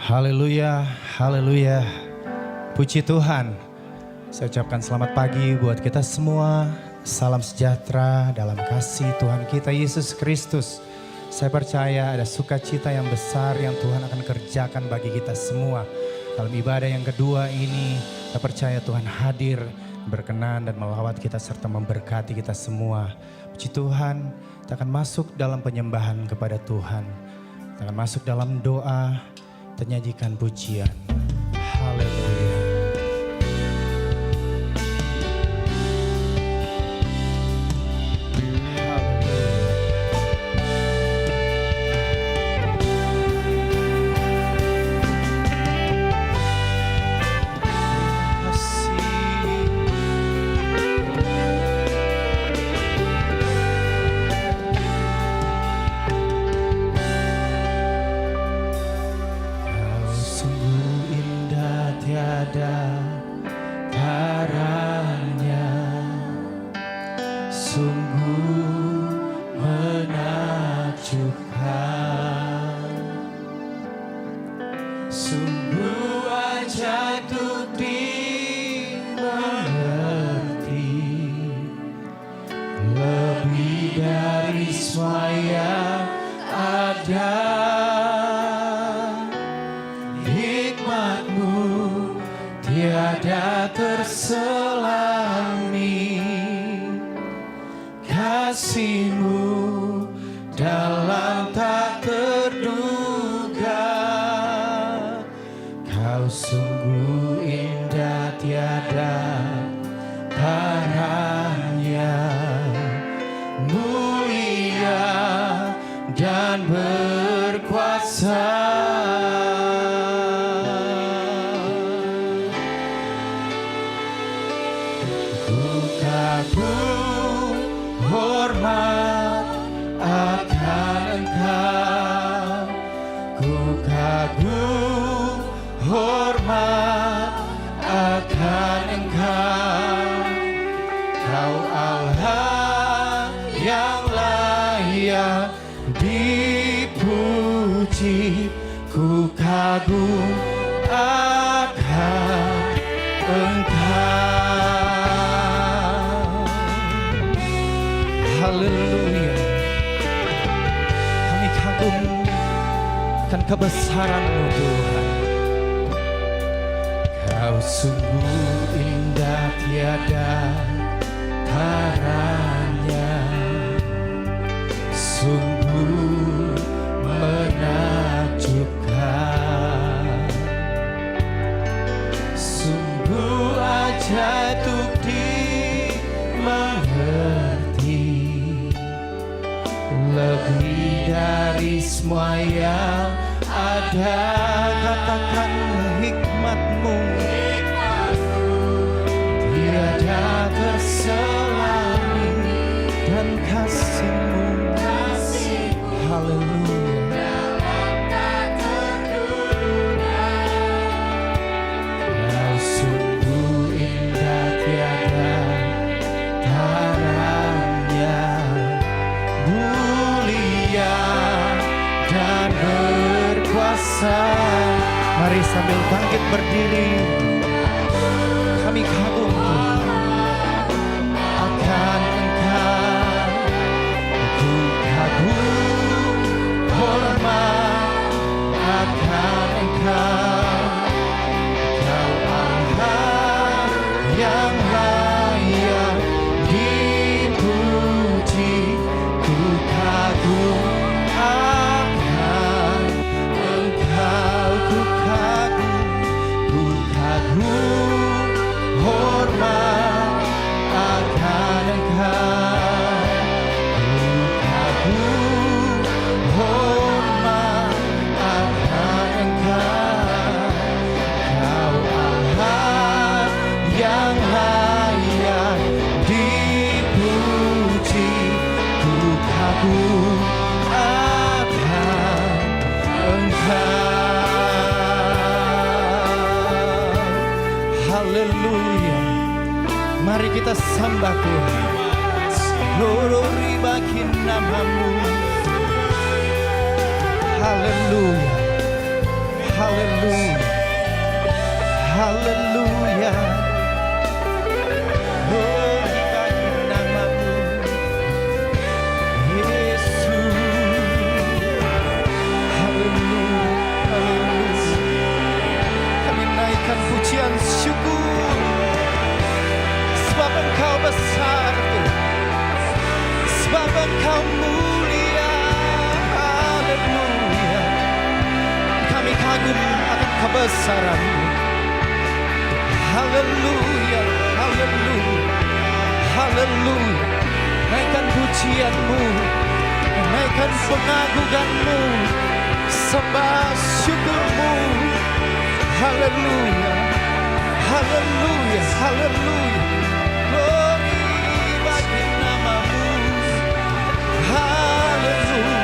Haleluya, haleluya. Puji Tuhan. Saya ucapkan selamat pagi buat kita semua. Salam sejahtera dalam kasih Tuhan kita Yesus Kristus. Saya percaya ada sukacita yang besar yang Tuhan akan kerjakan bagi kita semua. Dalam ibadah yang kedua ini, saya percaya Tuhan hadir, berkenan dan melawat kita serta memberkati kita semua. Puji Tuhan, kita akan masuk dalam penyembahan kepada Tuhan. Kita akan masuk dalam doa, kita nyanyikan pujian. Haleluya. Kebesaran-Mu Tuhan, Kau sungguh indah tiada taranya, sungguh menakjubkan, sungguh ajaib untuk dimengerti, lebih dari semua yang ada. Katakan hikmat-Mu tiada terselami, dan kasih-Mu haleluya Kau sungguh indah tiada taranya, mulia dan berkuasa. Mari sambil bangkit berdiri, kami kagum Tuhan akan Engkau. Ku kagum hormat akan Engkau, Kau Allah yang layak dipuji. Ku kagum hormat akan Engkau, hormat akan Engkau, Kau Allah yang layak dipuji. Ku kagum akan Engkau. Haleluya. Mari kita sembah Tuhan. Glori bagi nama-Mu. Haleluya. Haleluya, haleluya. Glory bagi namamu, Yesus. Haleluya, haleluya. Kami naikkan pujian syukur, sebab Engkau besar Tuhan, sebab Engkau mulia. Haleluya. Kami kagum akan kebesaran-Mu. Haleluya, haleluya, haleluya. Naikkan pujian-Mu, naikkan pengagungan-Mu, sembah syukur-Mu. Haleluya, haleluya, haleluya. Glory bagi namamu. Haleluya.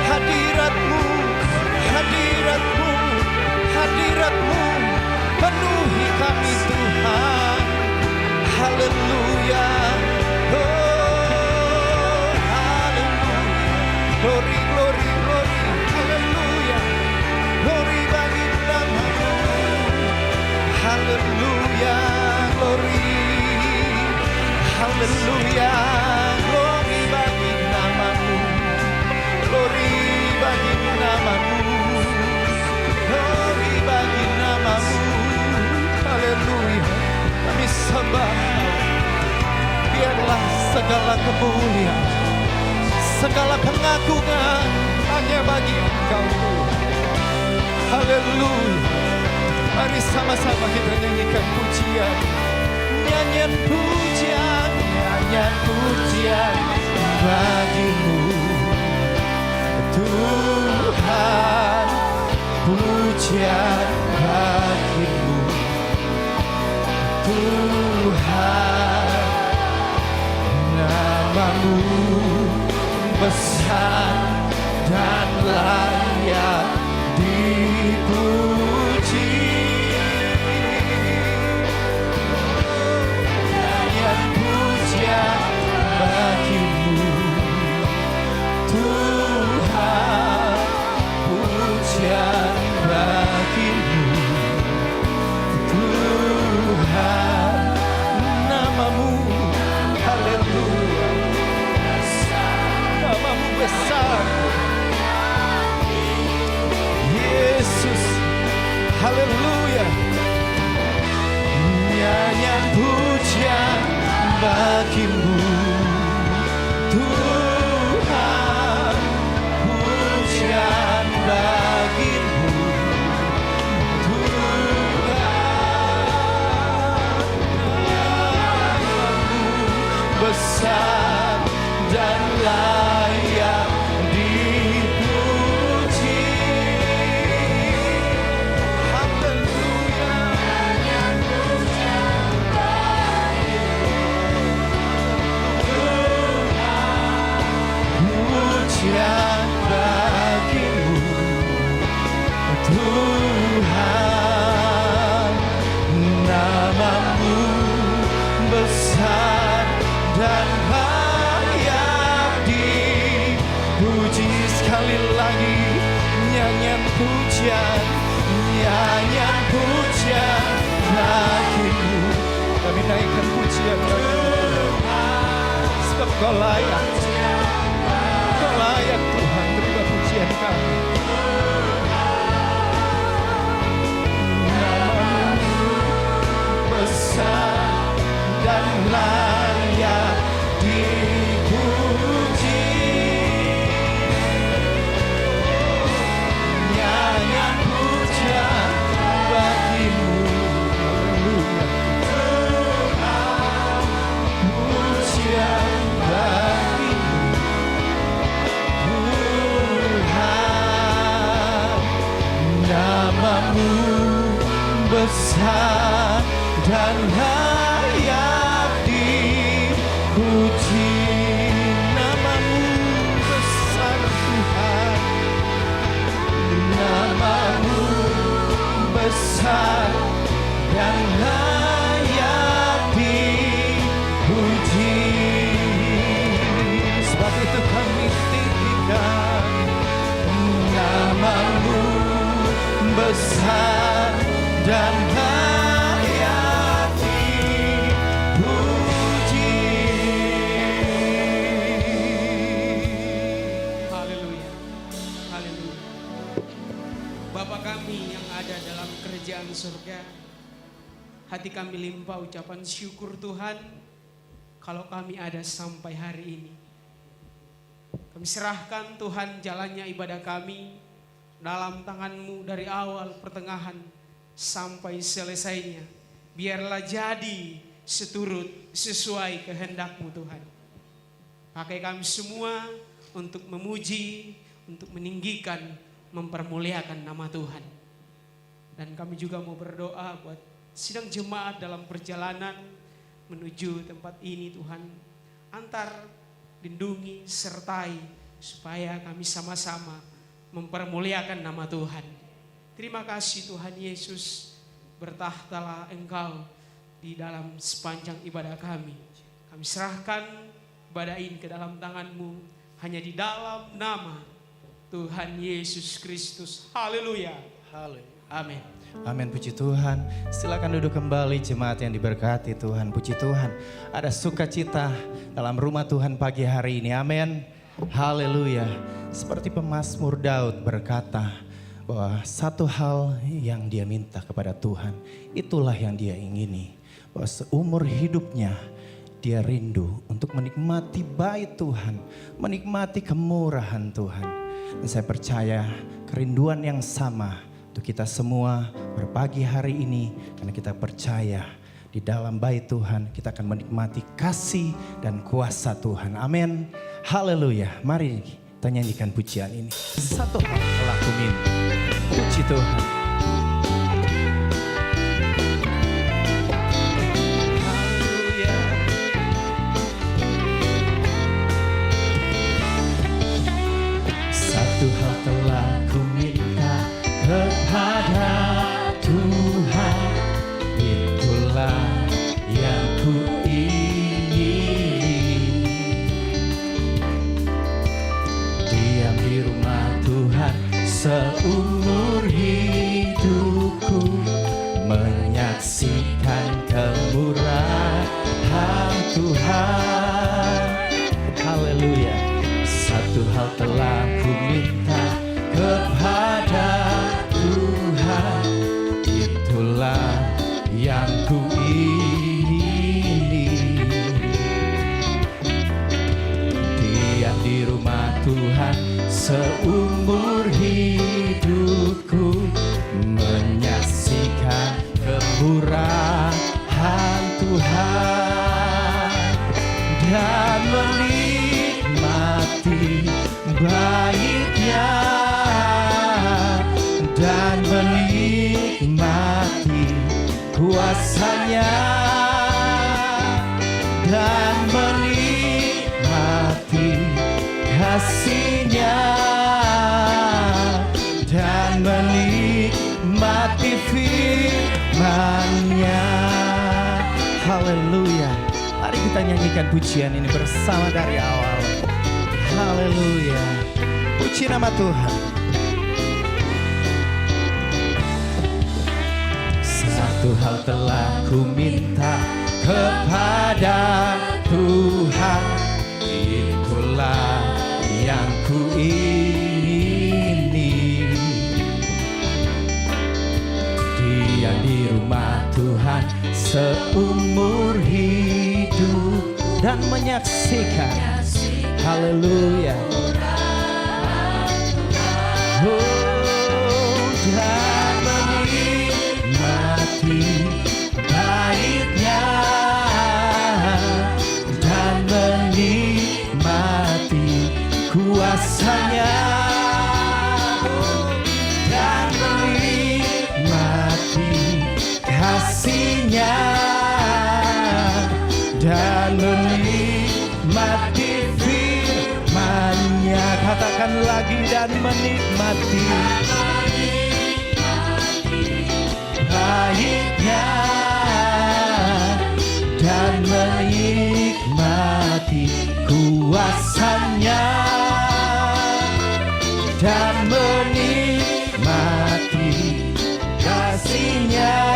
Hadirat-Mu, hadirat-Mu, hadirat-Mu penuhi kami Tuhan. Haleluya. Oh, haleluya. Glory, glory, glory. Haleluya. Glory bagi namamu. Haleluya. Glory. Haleluya. Glory bagi namamu. Glory bagi namamu. Glory bagi namamu. Haleluya. Kami sembah Engkau. Biarlah segala kemuliaan, segala pengagungan hanya bagi Engkau Tuhan. Haleluya. Mari sama-sama kita nyanyikan pujian, nyanyian pujian, nyanyian pujian bagimu Tuhan. Pujian bagimu Tuhan. Namamu besar dan layak dipuji. Nyanyian pujian bagimu Tuhan. Pujian bagimu Tuhan. Namamu, haleluya, namamu besar Yesus. Haleluya. Nyanyian pujian bagimu Tuhan. Pujian bagimu Tuhan. Namamu besar dan layak dipuji. Haleluya. Pujian bagimu Tuhan. Namamu besar dan layak dipuji. Sekali lagi nyanyian pujian, nyanyian pujian bagimu. Kami naikkan pujian bagimu, sebab Kau layak. Kau layak Tuhan, terima pujian kami. Namamu besar dan layak dipuji. Nyanyian pujian bagimu. Haleluya. Pujian bagimu Tuhan. Namamu besar dan layak dipuji. Namamu besar Tuhan. Namamu besar dan layak dipuji. Sebab itu kami tinggikan namamu dan layak dipuji. Haleluya. Haleluya. Bapa kami yang ada dalam kerajaan surga, hati kami limpah ucapan syukur Tuhan kalau kami ada sampai hari ini. Kami serahkan Tuhan jalannya ibadah kami dalam tangan-Mu dari awal, pertengahan, sampai selesainya. Biarlah jadi seturut sesuai kehendak-Mu Tuhan. Pakai kami semua untuk memuji, untuk meninggikan, mempermuliakan nama Tuhan. Dan kami juga mau berdoa buat sidang jemaat dalam perjalanan menuju tempat ini Tuhan. Antar, lindungi, sertai, supaya kami sama-sama mempermuliakan nama Tuhan. Terima kasih Tuhan Yesus, bertahtalah Engkau di dalam sepanjang ibadah kami. Kami serahkan ibadah ini ke dalam tangan-Mu, hanya di dalam nama Tuhan Yesus Kristus. Haleluya. Amin. Amin, puji Tuhan. Silakan duduk kembali jemaat yang diberkati Tuhan. Puji Tuhan, ada sukacita dalam rumah Tuhan pagi hari ini. Amin. Haleluya. Seperti pemazmur Daud berkata bahwa satu hal yang dia minta kepada Tuhan, itulah yang dia ingini. Bahwa seumur hidupnya dia rindu untuk menikmati bait Tuhan, menikmati kemurahan Tuhan. Dan saya percaya kerinduan yang sama untuk kita semua berpagi hari ini, karena kita percaya di dalam bait Tuhan kita akan menikmati kasih dan kuasa Tuhan. Amin. Haleluya. Mari kita nyanyikan pujian ini. Satu hal telah kuminta. Puji Tuhan. Haleluya. Satu hal telah kuminta kepada Tuhan, itulah yang kuingini. Diam di rumah Tuhan seumur hidupku, menyaksikan kemurahan Tuhan. Haleluya. Satu hal telah kuminta kepada Tuhan, itulah yang kuingini. Diam di rumah Tuhan seumur hidupku, menyaksikan kemurahan Tuhan dan menikmati bait-Nya, dan menikmati kuasa-Nya, dan menikmati kasih-Nya, dan menikmati firman-Nya. Haleluya. Mari kita nyanyikan pujian ini bersama dari awal. Haleluya. Puji nama Tuhan. Satu hal telah ku minta kepada Tuhan, itulah yang ku ingini. Dia di rumah Tuhan seumur hidup dan menyaksikan, haleluya, dan menikmati bait-Nya, dan menikmati kuasa-Nya, dan menikmati kasih-Nya, dan menikmati firman-Nya. Katakan lagi, dan menikmati bait-Nya, dan menikmati kuasa-Nya, dan menikmati kasih-Nya,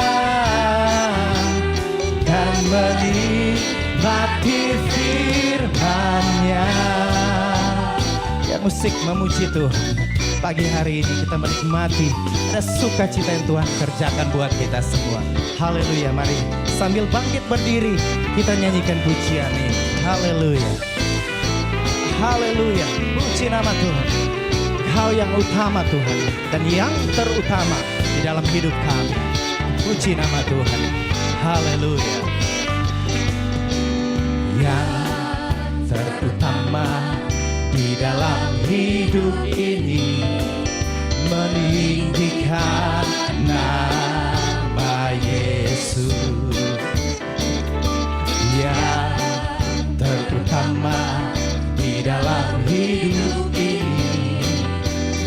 musik memuji Tuhan. Pagi hari ini kita menikmati ada sukacita yang Tuhan kerjakan buat kita semua. Haleluya, mari sambil bangkit berdiri kita nyanyikan pujian ini. Haleluya. Haleluya, puji nama Tuhan. Kau yang utama Tuhan dan yang terutama di dalam hidup kami. Puji nama Tuhan. Haleluya. Yang terutama di dalam hidup ini, meninggikan nama Yesus. Yang terutama di dalam hidup ini,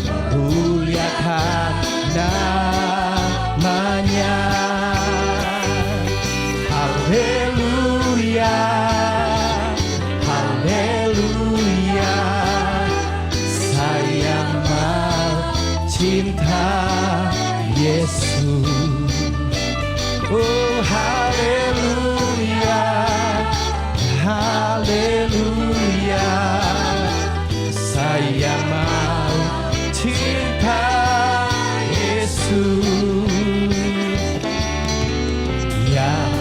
memuliakan namanya. Haleluya, haleluya, saya mau cinta Yesus. Oh haleluya, haleluya, saya mau cinta Yesus. Yang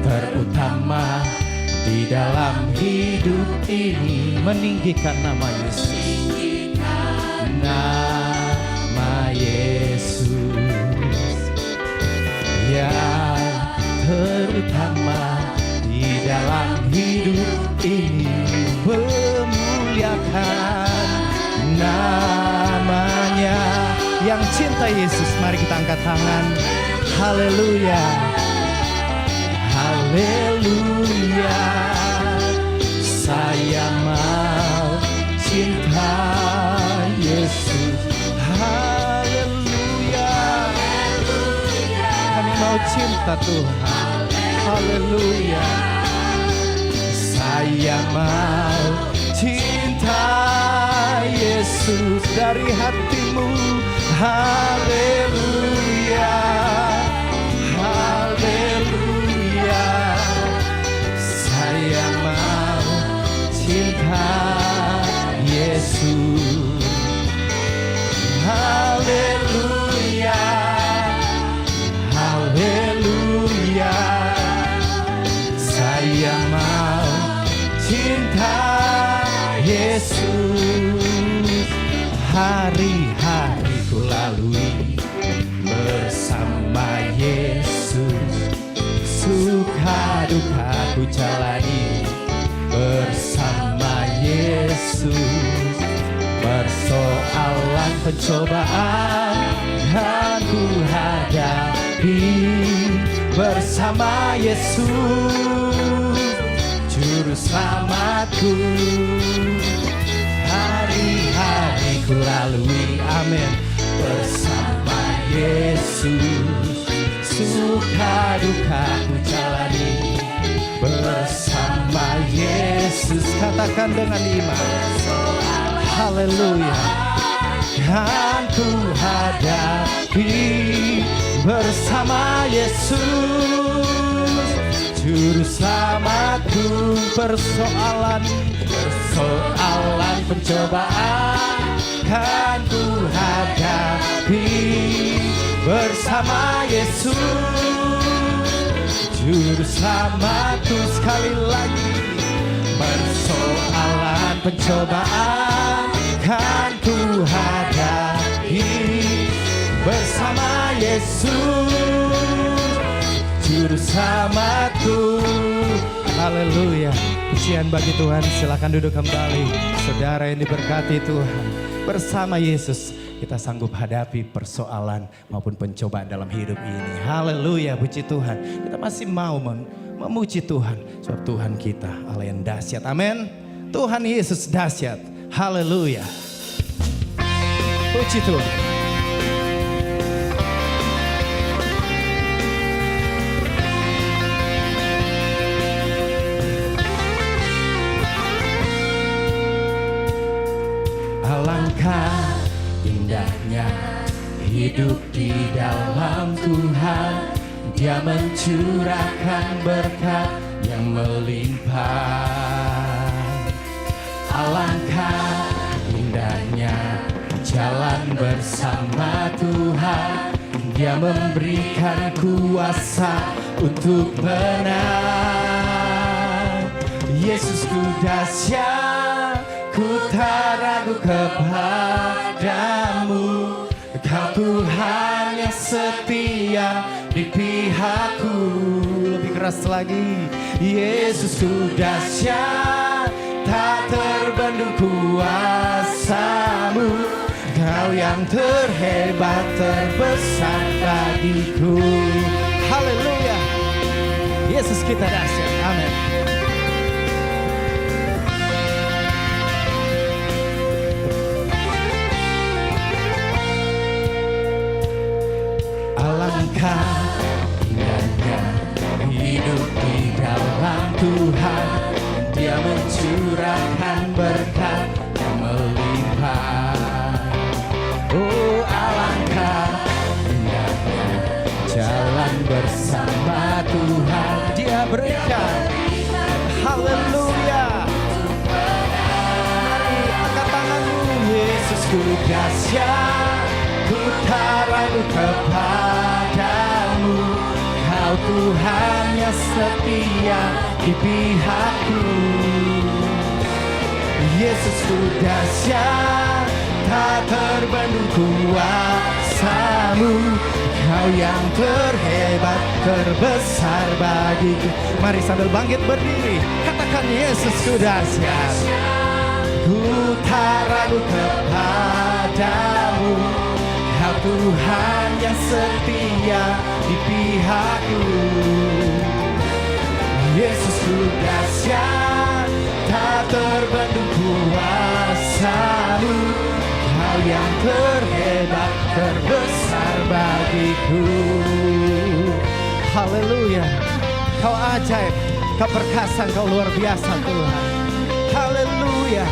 terutama di dalam hidup ini, meninggikan nama Yesus. Nama Yesus. Yang terutama di dalam hidup ini, memuliakan namanya. Yang cinta Yesus, mari kita angkat tangan. Haleluya, haleluya, saya mau cinta Yesus. Haleluya, kami mau cinta Tuhan. Haleluya, saya mau cinta Yesus dari hatimu. Haleluya, haleluya, saya mau cinta Yesus. Haleluya, haleluya, saya mau cinta Yesus. Hari-hari ku lalui bersama Yesus, suka duka ku jalani bersama Yesus. Persoalan pencobaan kan ku hadapi bersama Yesus, juru selamatku. Hari-hari ku lalui, amin, bersama Yesus, suka duka ku jalani bersama Yesus. Katakan dengan iman. Haleluya, kan ku hadapi bersama Yesus, juru selamatku. Persoalan pencobaan kan ku hadapi bersama Yesus, juru selamatku. Sekali lagi, persoalan pencobaan kan ku hadapi bersama Yesus, juru selamatku. Haleluya, pujian bagi Tuhan. Silakan duduk kembali, saudara yang diberkati Tuhan. Bersama Yesus kita sanggup hadapi persoalan maupun pencobaan dalam hidup ini. Haleluya, puji Tuhan. Kita masih mau memuji Tuhan, sebab Tuhan kita Allah yang dahsyat. Amin. Tuhan Yesus dahsyat. Haleluya, puji Tuhan. Alangkah indahnya hidup di dalam Tuhan, Dia mencurahkan berkat yang melimpah. Alangkah bersama Tuhan, Dia memberikan kuasa untuk menang. Yesusku dahsyat, ku tak ragu kepadamu. Kau Tuhan yang setia di pihakku. Lebih keras lagi. Yesusku dahsyat, tak terbendung kuasa-Mu. Kau yang terhebat, terbesar bagiku. Haleluya. Yesus kita dahsyat. Amin. Alangkah indahnya hidup di dalam Tuhan, Dia mencurahkan berkat yang melimpah. Oh, alangkah indahnya jalan bersama Tuhan, Dia berikan. Haleluya. Mari angkat tanganmu. Yesusku dahsyat, ku tak ragu kepadamu. Kau Tuhan yang setia di pihakku. Yesusku dahsyat, tak terbendung kuasa-Mu. Kau yang terhebat, terbesar bagiku. Mari sambil bangkit berdiri, katakan Yesusku dahsyat. Ku tak ragu kepadamu. Kau Tuhan yang setia di pihakku. Yesusku dahsyat, tak terbendung kuasa-Mu. Kau yang terhebat, terbesar bagiku. Haleluya. Kau ajaib, kau perkasa, kau luar biasa Tuhan. Haleluya.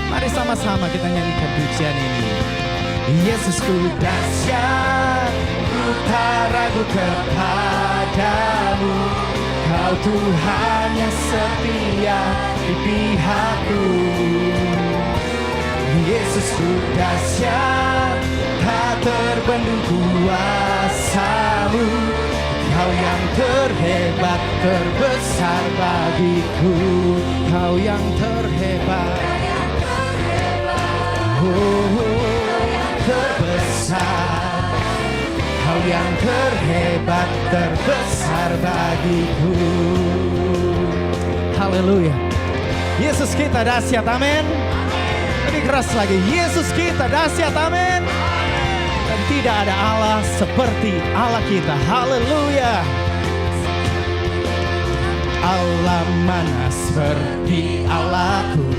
Mari sama-sama kita nyanyikan pujian ini. Yesusku dahsyat, ku tak ragu kepadamu. Kau Tuhan yang setia di pihakku. Yesusku dahsyat, tak terbendung kuasa-Mu. Kau yang terhebat, terbesar bagiku. Kau yang terhebat. Terbesar, Kau yang terhebat, terbesar bagiku. Haleluya. Yesus kita dahsyat, amin. Lebih keras lagi, Yesus kita dahsyat, amin. Dan tidak ada Allah seperti Allah kita. Haleluya. Allah mana seperti Allahku,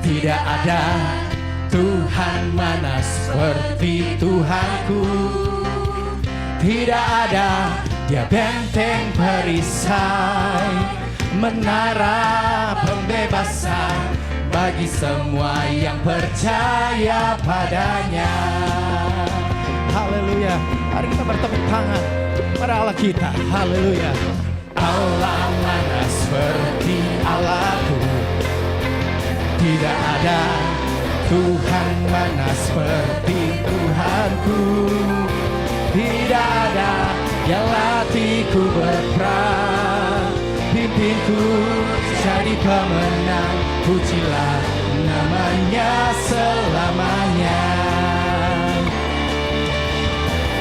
tidak ada Tuhan mana seperti Tuhanku. Tidak ada Dia benteng perisai, menara pembebasan bagi semua yang percaya padanya. Haleluya. Mari kita bertepuk tangan pada Allah kita. Haleluya. Allah mana seperti Allahku, tidak ada Tuhan mana seperti Tuhanku. Tidak ada yang latihku berperang, pimpinku jadi pemenang. Pujilah namanya selamanya.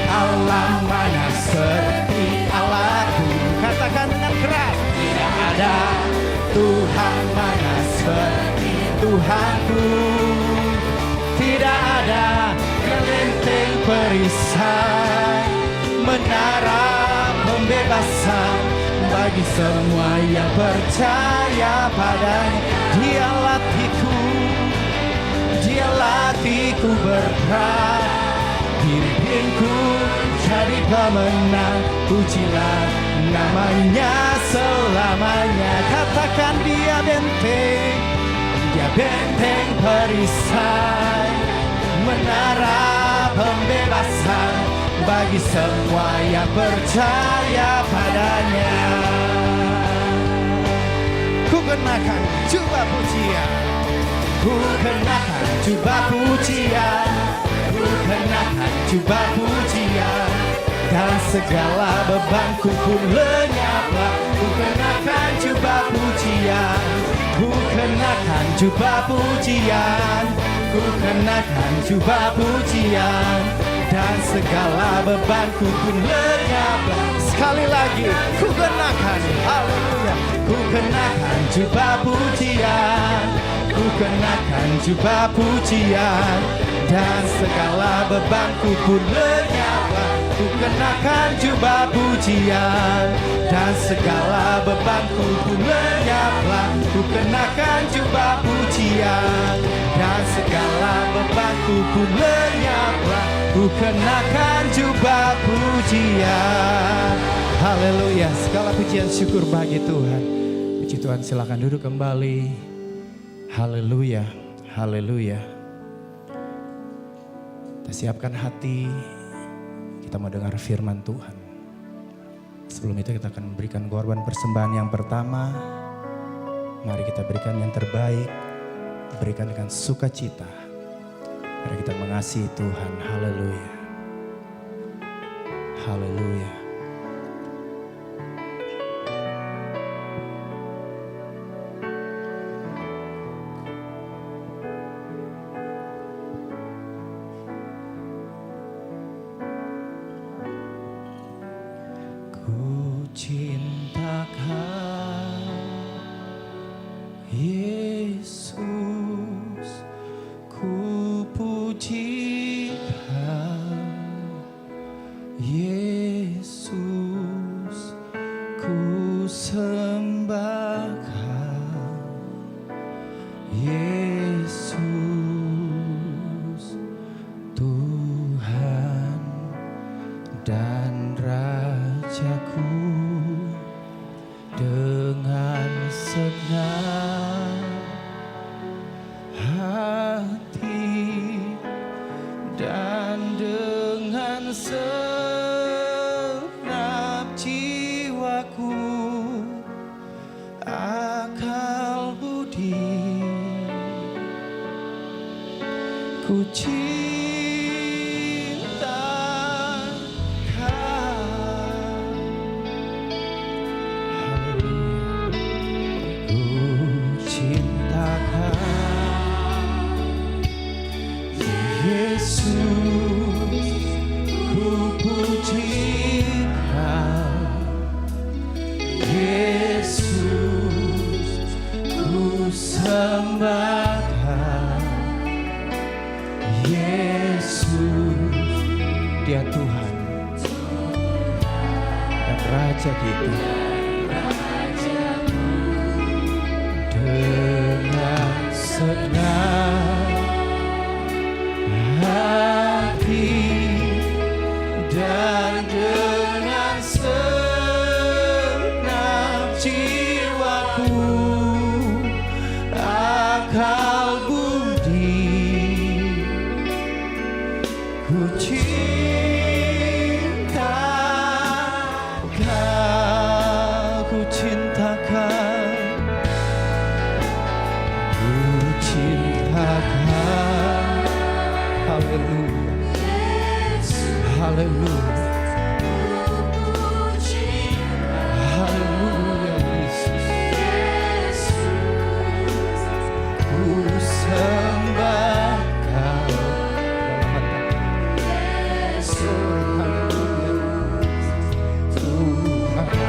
Allah mana seperti Allahku, Katakan dengan keras. tidak ada Tuhan mana seperti Tuhanku. Tidak ada kelenteng perisai, menara pembebasan bagi semua yang percaya padanya. Dia latihku, Dia latihku berperang, pimpinku jadi pemenang. Pujilah namanya selamanya. Katakan Dia benteng, Dia benteng perisai, menara pembebasan bagi semua yang percaya padanya. Ku kenakan jubah pujian. ku kenakan jubah pujian, ku kenakan jubah pujian, dan segala bebanku pun lenyaplah. Ku kenakan jubah pujian, ku kenakan jubah pujian, ku kenakan jubah pujian, dan segala bebanku pun lenyaplah. Sekali lagi, ku kenakan, haleluya, ku kenakan jubah pujian, ku kenakan jubah pujian, dan segala bebanku pun lenyaplah. Ku kenakan jubah pujian, dan segala bebanku pun lenyaplah. Ku kenakan jubah pujian, dan segala bebanku pun lenyaplah. Ku kenakan jubah pujian. Haleluya, segala pujian syukur bagi Tuhan. Puji Tuhan, silakan duduk kembali. Haleluya, haleluya. Kita siapkan hati, kita mau dengar firman Tuhan. Sebelum itu kita akan memberikan korban persembahan yang pertama. Mari kita berikan yang terbaik, berikan dengan sukacita. Mari kita mengasihi Tuhan. Haleluya, haleluya. Ku cinta Kau, Yesus, ku puji Kau, Yesus, ku sembah Kau, Yesus, Tuhan dan Rajaku. Dengan senang hati dan dengan segenap jiwaku, akal budi, ku cinta Dia Tuhan dan Raja kita. Dengan senang hati dan dengan segenap jiwaku, akal budi, ku haleluya, haleluya, Yesus, ku sembah Kau dalam hati, haleluya, Tuhan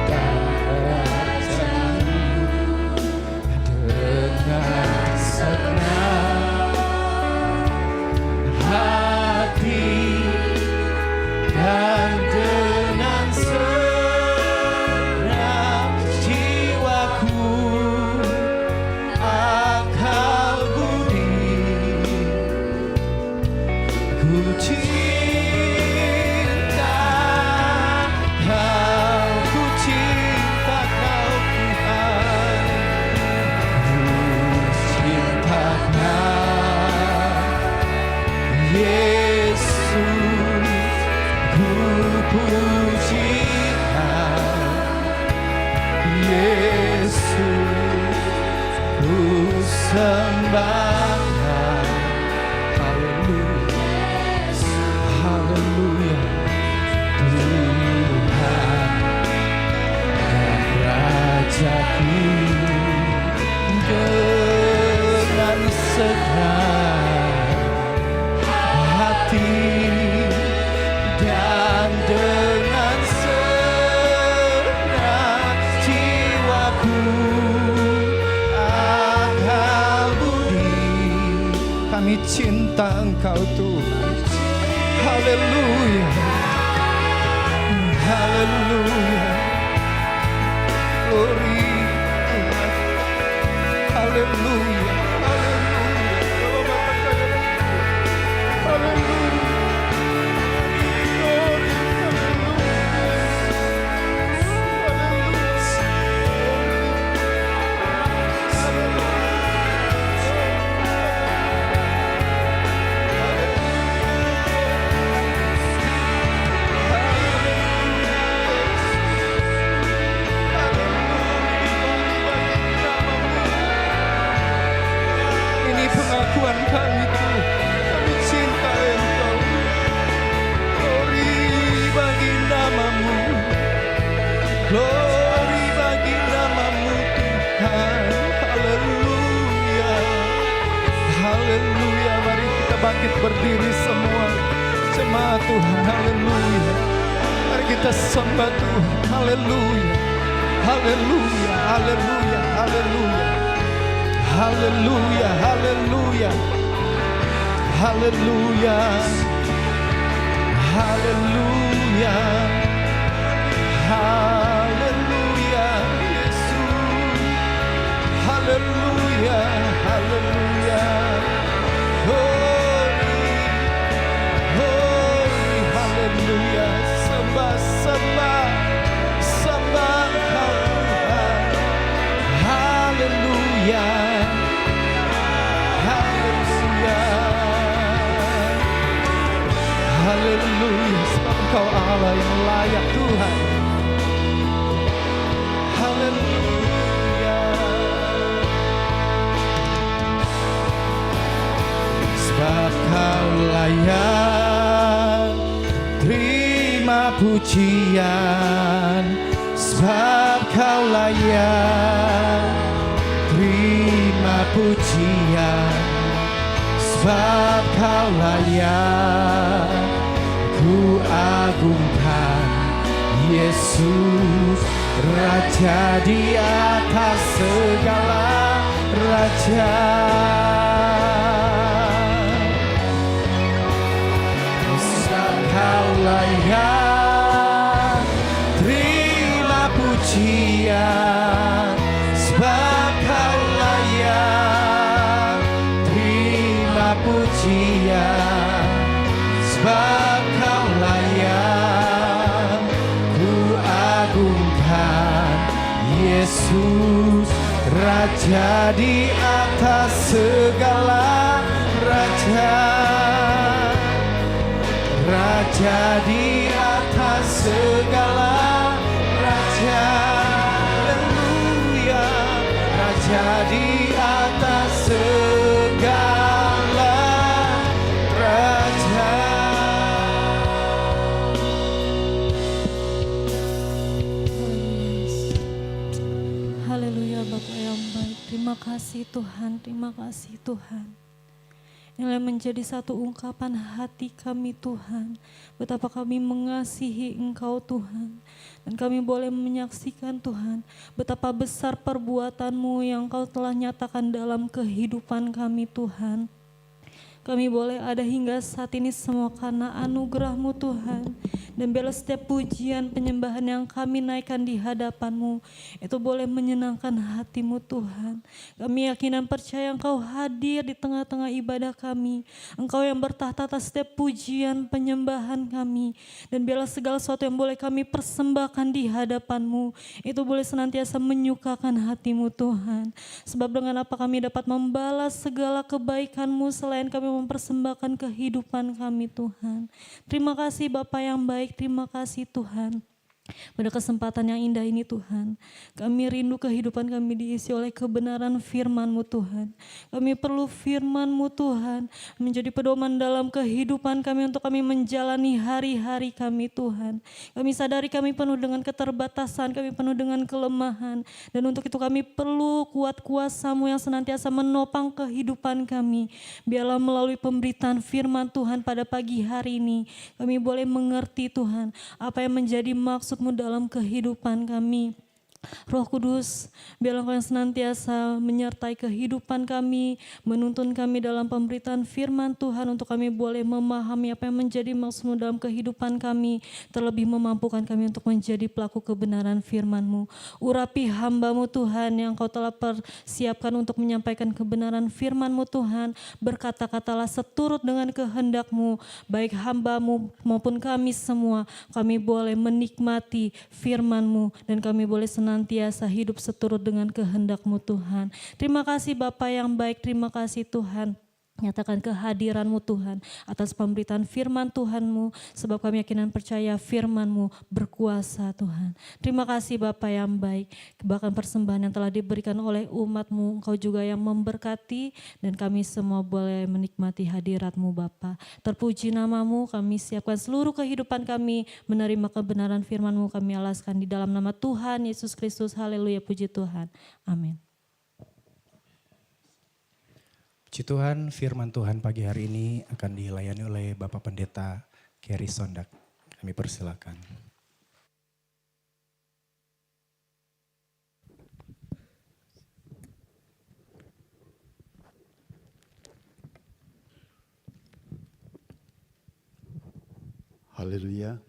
dan Raja-Mu, dengan senang hati dan dengan segenap jiwaku, akal budi, ku cinta Kau, ku cinta Kau Tuhan, ku cinta Kau, Yesus, ku puji Kau, Yesus, ku persembahkan. Haleluya, haleluya, Tuhan dan Rajaku. Dengan segenap hati dan dengan segenap jiwaku akal budi kami cinta Engkau Tuhan. Haleluya, haleluya, glory Tuhan. Haleluya, haleluya, haleluya. Ini pengakuan kami Tuhan, kami cinta Engkau. Glory bagi namamu, glory bagi namamu Tuhan. Haleluya, haleluya. Mari kita bangkit berdiri semua jemaat Tuhan. Haleluya, mari kita sembah Tuhan. Haleluya, haleluya, haleluya, haleluya. Haleluya, haleluya, haleluya, haleluya, haleluya, Yesus, haleluya, haleluya, holy, holy, haleluya, sembah, sembah, sembah Kau Tuhan, haleluya. Haleluya, sebab Engkau Allah yang layak Tuhan. Haleluya, sebab Kau layak terima pujian, sebab Kau layak terima pujian, sebab Kau layak ku agungkan. Yesus Raja di atas segala raja. Sebab Kau layak terima pujian, sebab Kau layak terima pujian, sebab Kau layak ku agungkan. Yesus Raja di atas segala raja, Raja di atas segala raja. Haleluya, Raja di atas segala raja. Haleluya Bapa yang baik. Terima kasih Tuhan, terima kasih Tuhan. Inilah menjadi satu ungkapan hati kami Tuhan, betapa kami mengasihi Engkau Tuhan. Dan kami boleh menyaksikan Tuhan, betapa besar perbuatan-Mu yang Kau telah nyatakan dalam kehidupan kami Tuhan. Kami boleh ada hingga saat ini semua karena anugerah-Mu Tuhan. Dan biarlah setiap pujian penyembahan yang kami naikkan di hadapan-Mu itu boleh menyenangkan hati-Mu Tuhan. Kami yakin dan percaya Engkau hadir di tengah-tengah ibadah kami. Engkau yang bertahta atas setiap pujian penyembahan kami. Dan biarlah segala sesuatu yang boleh kami persembahkan di hadapan-Mu itu boleh senantiasa menyukakan hati-Mu Tuhan. Sebab dengan apa kami dapat membalas segala kebaikan-Mu selain kami mempersembahkan kehidupan kami Tuhan. Terima kasih Bapa yang baik, terima kasih Tuhan. Pada kesempatan yang indah ini Tuhan, kami rindu kehidupan kami diisi oleh kebenaran firman-Mu Tuhan. Kami perlu firman-Mu Tuhan menjadi pedoman dalam kehidupan kami untuk kami menjalani hari-hari kami Tuhan. Kami sadari kami penuh dengan keterbatasan, kami penuh dengan kelemahan. Dan untuk itu kami perlu kuat kuasa-Mu yang senantiasa menopang kehidupan kami. Biarlah melalui pemberitaan firman Tuhan pada pagi hari ini, kami boleh mengerti Tuhan, apa yang menjadi maksud-Mu dalam kehidupan kami. Roh Kudus, biarlah Engkau yang senantiasa menyertai kehidupan kami, menuntun kami dalam pemberitaan firman Tuhan untuk kami boleh memahami apa yang menjadi maksud-Mu dalam kehidupan kami, terlebih memampukan kami untuk menjadi pelaku kebenaran firman-Mu. Urapi hamba-Mu Tuhan yang Kau telah persiapkan untuk menyampaikan kebenaran firman-Mu Tuhan, berkata-katalah seturut dengan kehendak-Mu, baik hamba-Mu maupun kami semua, kami boleh menikmati firman-Mu dan kami boleh senantiasa hidup seturut dengan kehendak-Mu Tuhan. Terima kasih Bapa yang baik, terima kasih Tuhan. Nyatakan kehadiran-Mu Tuhan atas pemberitaan firman Tuhan-Mu, sebab kami yakin dan percaya firman-Mu berkuasa Tuhan. Terima kasih Bapa yang baik, bahkan persembahan yang telah diberikan oleh umat-Mu, Engkau juga yang memberkati dan kami semua boleh menikmati hadirat-Mu Bapa. Terpuji nama-Mu, kami siapkan seluruh kehidupan kami menerima kebenaran firman-Mu, kami alaskan di dalam nama Tuhan Yesus Kristus. Haleluya, puji Tuhan. Amin. Puji Tuhan, firman Tuhan pagi hari ini akan dilayani oleh Bapak Pendeta Kerry Sondak. Kami persilakan. Haleluya.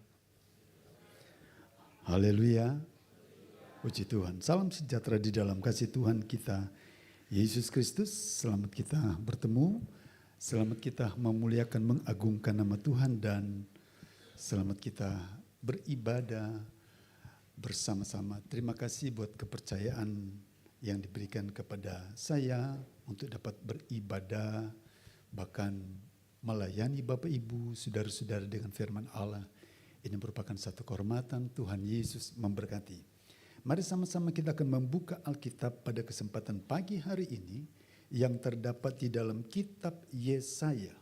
Haleluya. Puji Tuhan. Salam sejahtera di dalam kasih Tuhan kita Yesus Kristus. Selamat kita bertemu. Selamat kita memuliakan, mengagungkan nama Tuhan, dan selamat kita beribadah bersama-sama. Terima kasih buat kepercayaan yang diberikan kepada saya untuk dapat beribadah, bahkan melayani Bapak Ibu, saudara-saudara dengan firman Allah. Ini merupakan satu kehormatan. Tuhan Yesus memberkati. Mari sama-sama kita akan membuka Alkitab pada kesempatan pagi hari ini yang terdapat di dalam kitab Yesaya.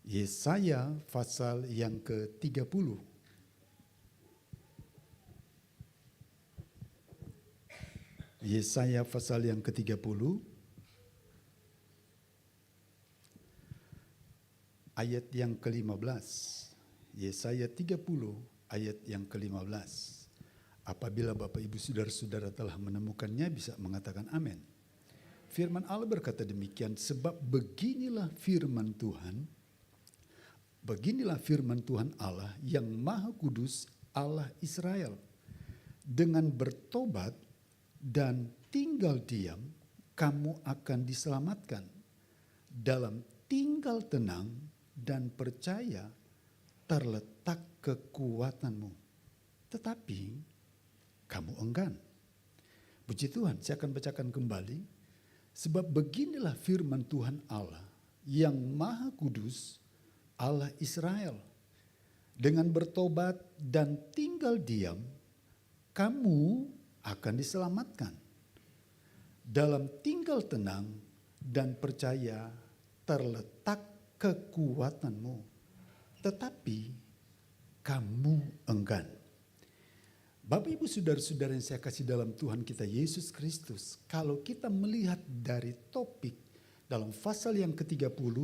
Yesaya pasal yang ke-30. Yesaya pasal yang ke-30. Ayat yang ke-15. Yesaya 30 ayat yang ke-15. Apabila Bapak Ibu saudara-saudara telah menemukannya bisa mengatakan amin. Firman Allah berkata demikian, sebab beginilah firman Tuhan. Beginilah firman Tuhan Allah yang Maha Kudus, Allah Israel. Dengan bertobat dan tinggal diam, kamu akan diselamatkan. Dalam tinggal tenang dan percaya terletak kekuatanmu. Tetapi kamu enggan. Puji Tuhan, saya akan bacakan kembali. Sebab beginilah firman Tuhan Allah yang Maha Kudus, Allah Israel. Dengan bertobat dan tinggal diam, kamu akan diselamatkan. Dalam tinggal tenang dan percaya terletak kekuatanmu. Tetapi kamu enggan. Bapak Ibu saudara-saudara yang saya kasih dalam Tuhan kita Yesus Kristus, kalau kita melihat dari topik dalam pasal yang ke-30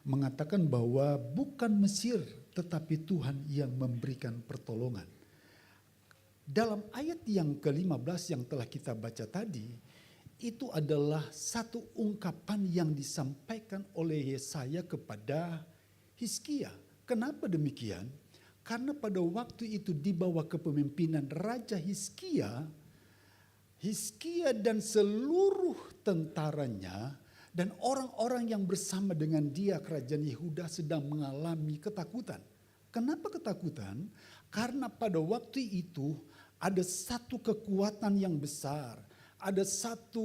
mengatakan bahwa bukan Mesir tetapi Tuhan yang memberikan pertolongan. Dalam ayat yang ke-15 yang telah kita baca tadi, itu adalah satu ungkapan yang disampaikan oleh Yesaya kepada Hizkia. Kenapa demikian? Karena pada waktu itu di bawah kepemimpinan Raja Hizkia dan seluruh tentaranya dan orang-orang yang bersama dengan dia, kerajaan Yehuda sedang mengalami ketakutan. Kenapa ketakutan? Karena pada waktu itu ada satu kekuatan yang besar, ada satu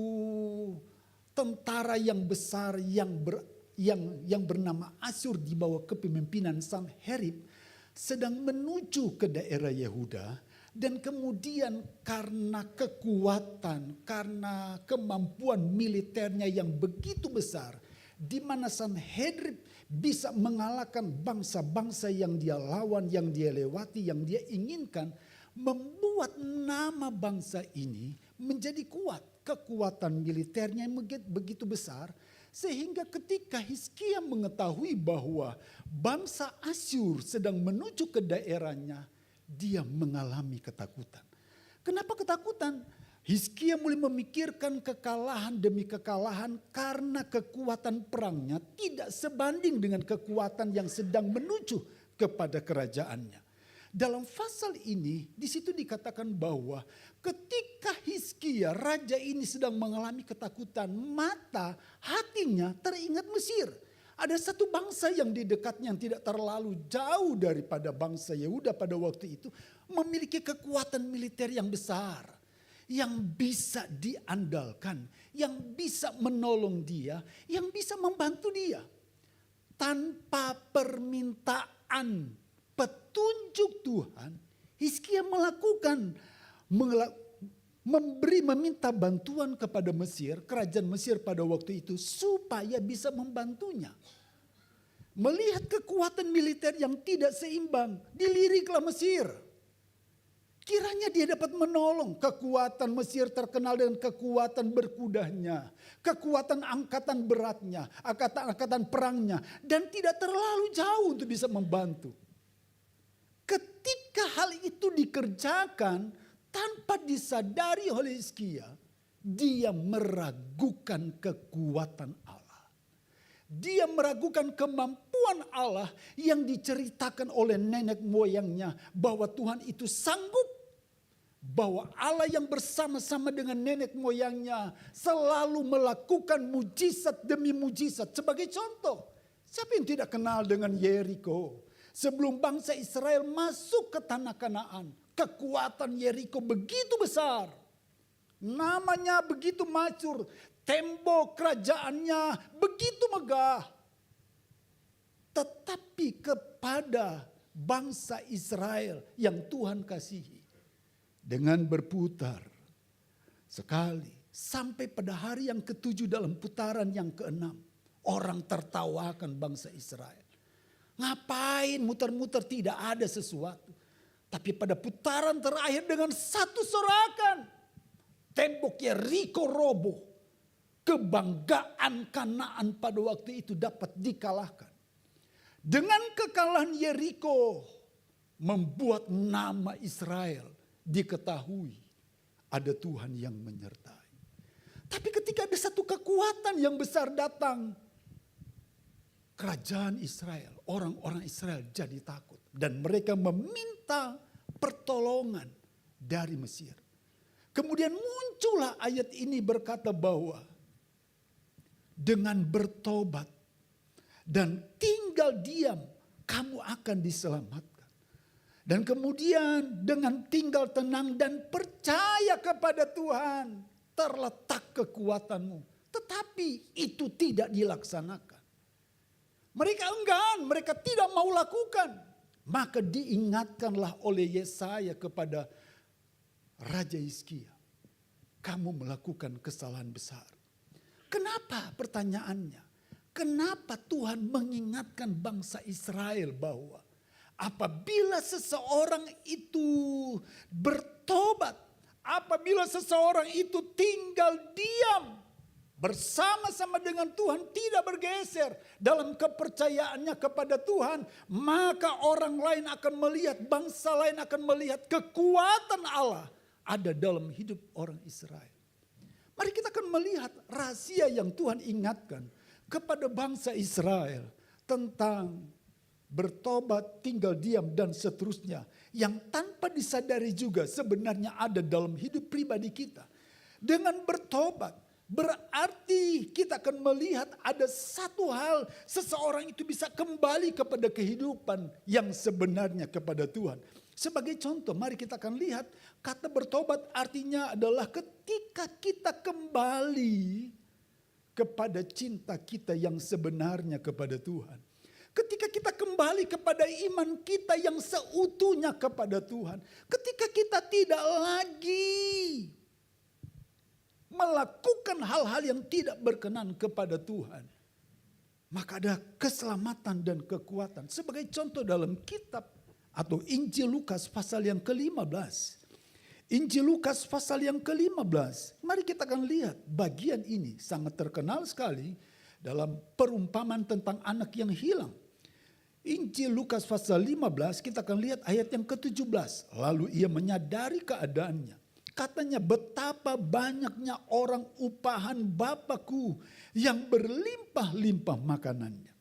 tentara yang besar yang bernama Asyur di bawah kepemimpinan Sanherib sedang menuju ke daerah Yehuda. Dan kemudian karena kekuatan, karena kemampuan militernya yang begitu besar, di mana Sanhedrin bisa mengalahkan bangsa-bangsa yang dia lawan, yang dia lewati, yang dia inginkan, membuat nama bangsa ini menjadi kuat. Kekuatan militernya yang begitu besar, sehingga ketika Hizkia mengetahui bahwa bangsa Asyur sedang menuju ke daerahnya, dia mengalami ketakutan. Kenapa ketakutan? Hizkia mulai memikirkan kekalahan demi kekalahan karena kekuatan perangnya tidak sebanding dengan kekuatan yang sedang menuju kepada kerajaannya. Dalam pasal ini, di situ dikatakan bahwa ketika Hizkia, raja ini sedang mengalami ketakutan, mata hatinya teringat Mesir. Ada satu bangsa yang di dekatnya yang tidak terlalu jauh daripada bangsa Yehuda pada waktu itu, memiliki kekuatan militer yang besar, yang bisa diandalkan, yang bisa menolong dia, yang bisa membantu dia. Tanpa permintaan petunjuk Tuhan, Hizkia meminta bantuan kepada Mesir, kerajaan Mesir pada waktu itu, supaya bisa membantunya. Melihat kekuatan militer yang tidak seimbang, diliriklah Mesir. Kiranya dia dapat menolong. Kekuatan Mesir terkenal dengan kekuatan berkudanya, kekuatan angkatan beratnya, angkatan perangnya, dan tidak terlalu jauh untuk bisa membantu. Ketika hal itu dikerjakan tanpa disadari oleh Hizkia, dia meragukan kekuatan Allah. Dia meragukan kemampuan Allah yang diceritakan oleh nenek moyangnya, bahwa Tuhan itu sanggup, bahwa Allah yang bersama-sama dengan nenek moyangnya selalu melakukan mujizat demi mujizat. Sebagai contoh, siapa yang tidak kenal dengan Yeriko? Sebelum bangsa Israel masuk ke tanah Kanaan, kekuatan Yeriko begitu besar, namanya begitu masyhur, tembok kerajaannya begitu megah. Tetapi kepada bangsa Israel yang Tuhan kasihi, dengan berputar sekali sampai pada hari yang ketujuh dalam putaran yang keenam, orang tertawakan bangsa Israel. Ngapain muter-muter, tidak ada sesuatu. Tapi pada putaran terakhir dengan satu sorakan, tembok Yeriko roboh. Kebanggaan Kanaan pada waktu itu dapat dikalahkan. Dengan kekalahan Yeriko, membuat nama Israel diketahui ada Tuhan yang menyertai. Tapi ketika ada satu kekuatan yang besar datang, kerajaan Israel, orang-orang Israel jadi takut. Dan mereka meminta pertolongan dari Mesir. Kemudian muncullah ayat ini berkata bahwa dengan bertobat dan tinggal diam, kamu akan diselamatkan. Dan kemudian dengan tinggal tenang dan percaya kepada Tuhan, terletak kekuatanmu. Tetapi itu tidak dilaksanakan. Mereka enggan, mereka tidak mau lakukan. Maka diingatkanlah oleh Yesaya kepada Raja Hizkia, kamu melakukan kesalahan besar. Kenapa pertanyaannya? Kenapa Tuhan mengingatkan bangsa Israel bahwa apabila seseorang itu bertobat, apabila seseorang itu tinggal diam bersama-sama dengan Tuhan, tidak bergeser dalam kepercayaannya kepada Tuhan, maka orang lain akan melihat, bangsa lain akan melihat kekuatan Allah ada dalam hidup orang Israel. Mari kita akan melihat rahasia yang Tuhan ingatkan kepada bangsa Israel tentang bertobat, tinggal diam, dan seterusnya. Yang tanpa disadari juga sebenarnya ada dalam hidup pribadi kita. Dengan bertobat, berarti kita akan melihat ada satu hal, seseorang itu bisa kembali kepada kehidupan yang sebenarnya kepada Tuhan. Sebagai contoh, mari kita akan lihat kata bertobat artinya adalah ketika kita kembali kepada cinta kita yang sebenarnya kepada Tuhan. Ketika kita kembali kepada iman kita yang seutuhnya kepada Tuhan. Ketika kita tidak lagi melakukan hal-hal yang tidak berkenan kepada Tuhan. Maka ada keselamatan dan kekuatan. Sebagai contoh dalam kitab atau Injil Lukas pasal yang ke-15. Injil Lukas pasal yang ke-15. Mari kita akan lihat bagian ini sangat terkenal sekali dalam perumpamaan tentang anak yang hilang. Injil Lukas pasal 15 kita akan lihat ayat yang ke-17. Lalu ia menyadari keadaannya. Katanya betapa banyaknya orang upahan Bapakku yang berlimpah-limpah makanannya.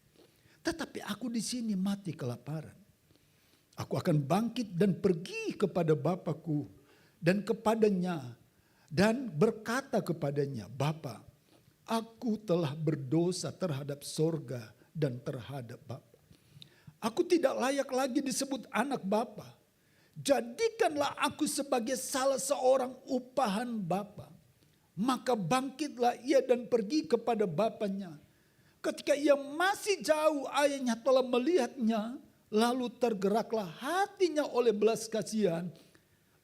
Tetapi aku di sini mati kelaparan. Aku akan bangkit dan pergi kepada Bapakku dan kepadanya dan berkata kepadanya, Bapa, aku telah berdosa terhadap sorga dan terhadap Bapa. Aku tidak layak lagi disebut anak Bapa. Jadikanlah aku sebagai salah seorang upahan Bapa. Maka bangkitlah ia dan pergi kepada bapanya. Ketika ia masih jauh, ayahnya telah melihatnya. Lalu tergeraklah hatinya oleh belas kasihan.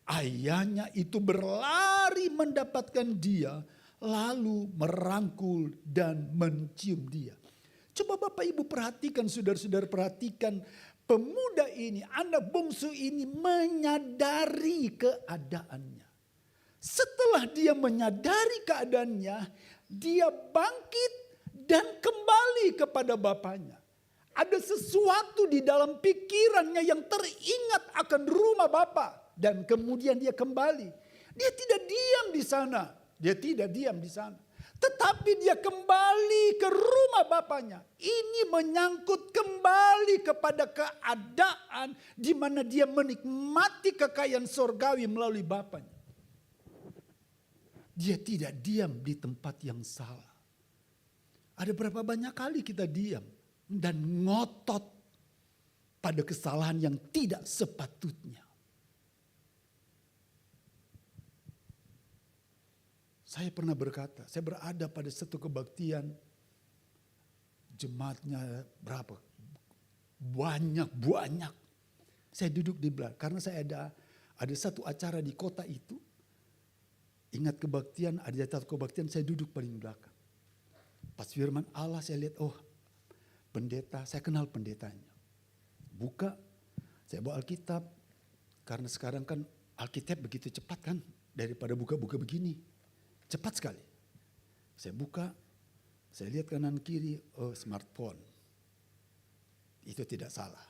Ayahnya itu berlari mendapatkan dia. Lalu merangkul dan mencium dia. Coba Bapak Ibu perhatikan, saudara-saudara perhatikan. Pemuda ini, anak bungsu ini menyadari keadaannya. Setelah dia menyadari keadaannya, dia bangkit dan kembali kepada bapaknya. Ada sesuatu di dalam pikirannya yang teringat akan rumah bapa. Dan kemudian dia kembali. Dia tidak diam di sana. Dia tidak diam di sana. Tetapi dia kembali ke rumah bapaknya. Ini menyangkut kembali kepada keadaan di mana dia menikmati kekayaan sorgawi melalui bapaknya. Dia tidak diam di tempat yang salah. Ada berapa banyak kali kita diam dan ngotot pada kesalahan yang tidak sepatutnya. Saya pernah berkata, saya berada pada satu kebaktian, jemaatnya berapa? Banyak. Saya duduk di belakang, karena saya ada satu acara di kota itu. Ingat kebaktian, ada satu kebaktian, saya duduk paling belakang. Pas firman Allah saya lihat, oh pendeta, saya kenal pendetanya. Buka, saya bawa Alkitab, karena sekarang kan Alkitab begitu cepat kan, daripada buka-buka begini. Cepat sekali. Saya buka, saya lihat kanan kiri, oh smartphone. Itu tidak salah.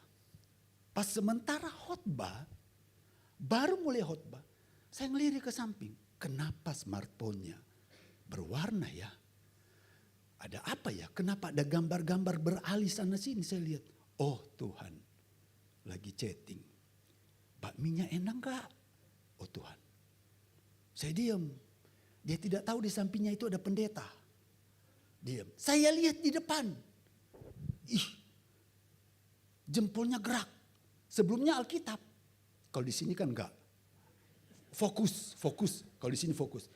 Pas sementara khotbah, baru mulai khotbah, saya ngelirik ke samping. Kenapa smartphone-nya berwarna ya? Ada apa ya? Kenapa ada gambar-gambar beralih sana sini? Saya lihat, oh Tuhan, lagi chatting. Bakminya enak gak? Oh Tuhan. Saya diam. Dia tidak tahu di sampingnya itu ada pendeta. Diam. Saya lihat di depan. Ih, jempolnya gerak. Sebelumnya Alkitab. Kalau di sini kan enggak. Fokus. Kalau di sini fokus.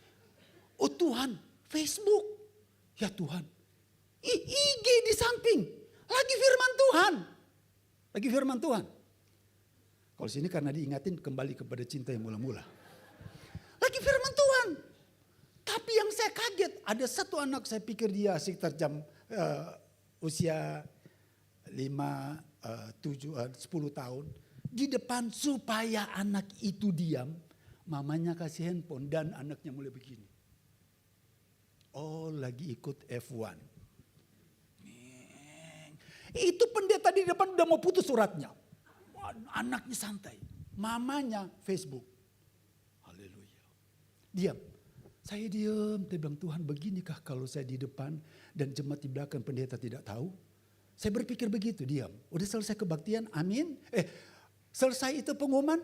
Oh Tuhan, Facebook. Ya Tuhan. IG di samping. Lagi firman Tuhan. Kalau sini karena diingatin kembali kepada cinta yang mula-mula. Lagi firman Tuhan. Tapi yang saya kaget, ada satu anak saya pikir dia sekitar usia 5, 7, 10 tahun. Di depan supaya anak itu diam, mamanya kasih handphone dan anaknya mulai begini. Oh lagi ikut F1. Itu pendeta di depan udah mau putus suratnya. Anaknya santai. Mamanya Facebook. Haleluya. Diam. Saya diam, saya bilang Tuhan beginikah kalau saya di depan dan jemaat di belakang pendeta tidak tahu? Saya berpikir begitu, diam. Udah selesai kebaktian, amin. Selesai itu pengumuman,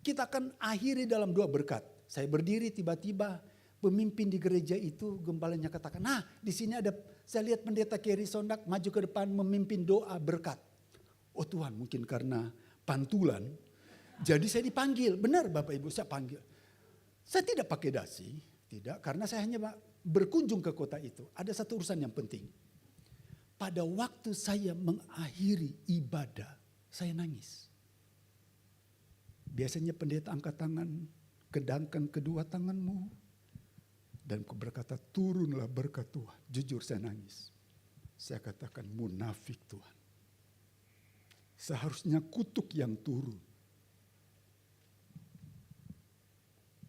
kita akan akhiri dalam doa berkat. Saya berdiri tiba-tiba pemimpin di gereja itu gembalanya katakan, nah di sini ada, saya lihat pendeta Kerry Sondak maju ke depan memimpin doa berkat. Oh Tuhan mungkin karena pantulan, jadi saya dipanggil. Benar Bapak Ibu saya panggil. Saya tidak pakai dasi. Tidak, karena saya hanya berkunjung ke kota itu. Ada satu urusan yang penting. pada waktu saya mengakhiri ibadah, saya nangis. Biasanya pendeta angkat tangan, kedangkan kedua tanganmu. Dan ku berkata, turunlah berkat Tuhan. Jujur saya nangis. Saya katakan, munafik Tuhan. Seharusnya kutuk yang turun.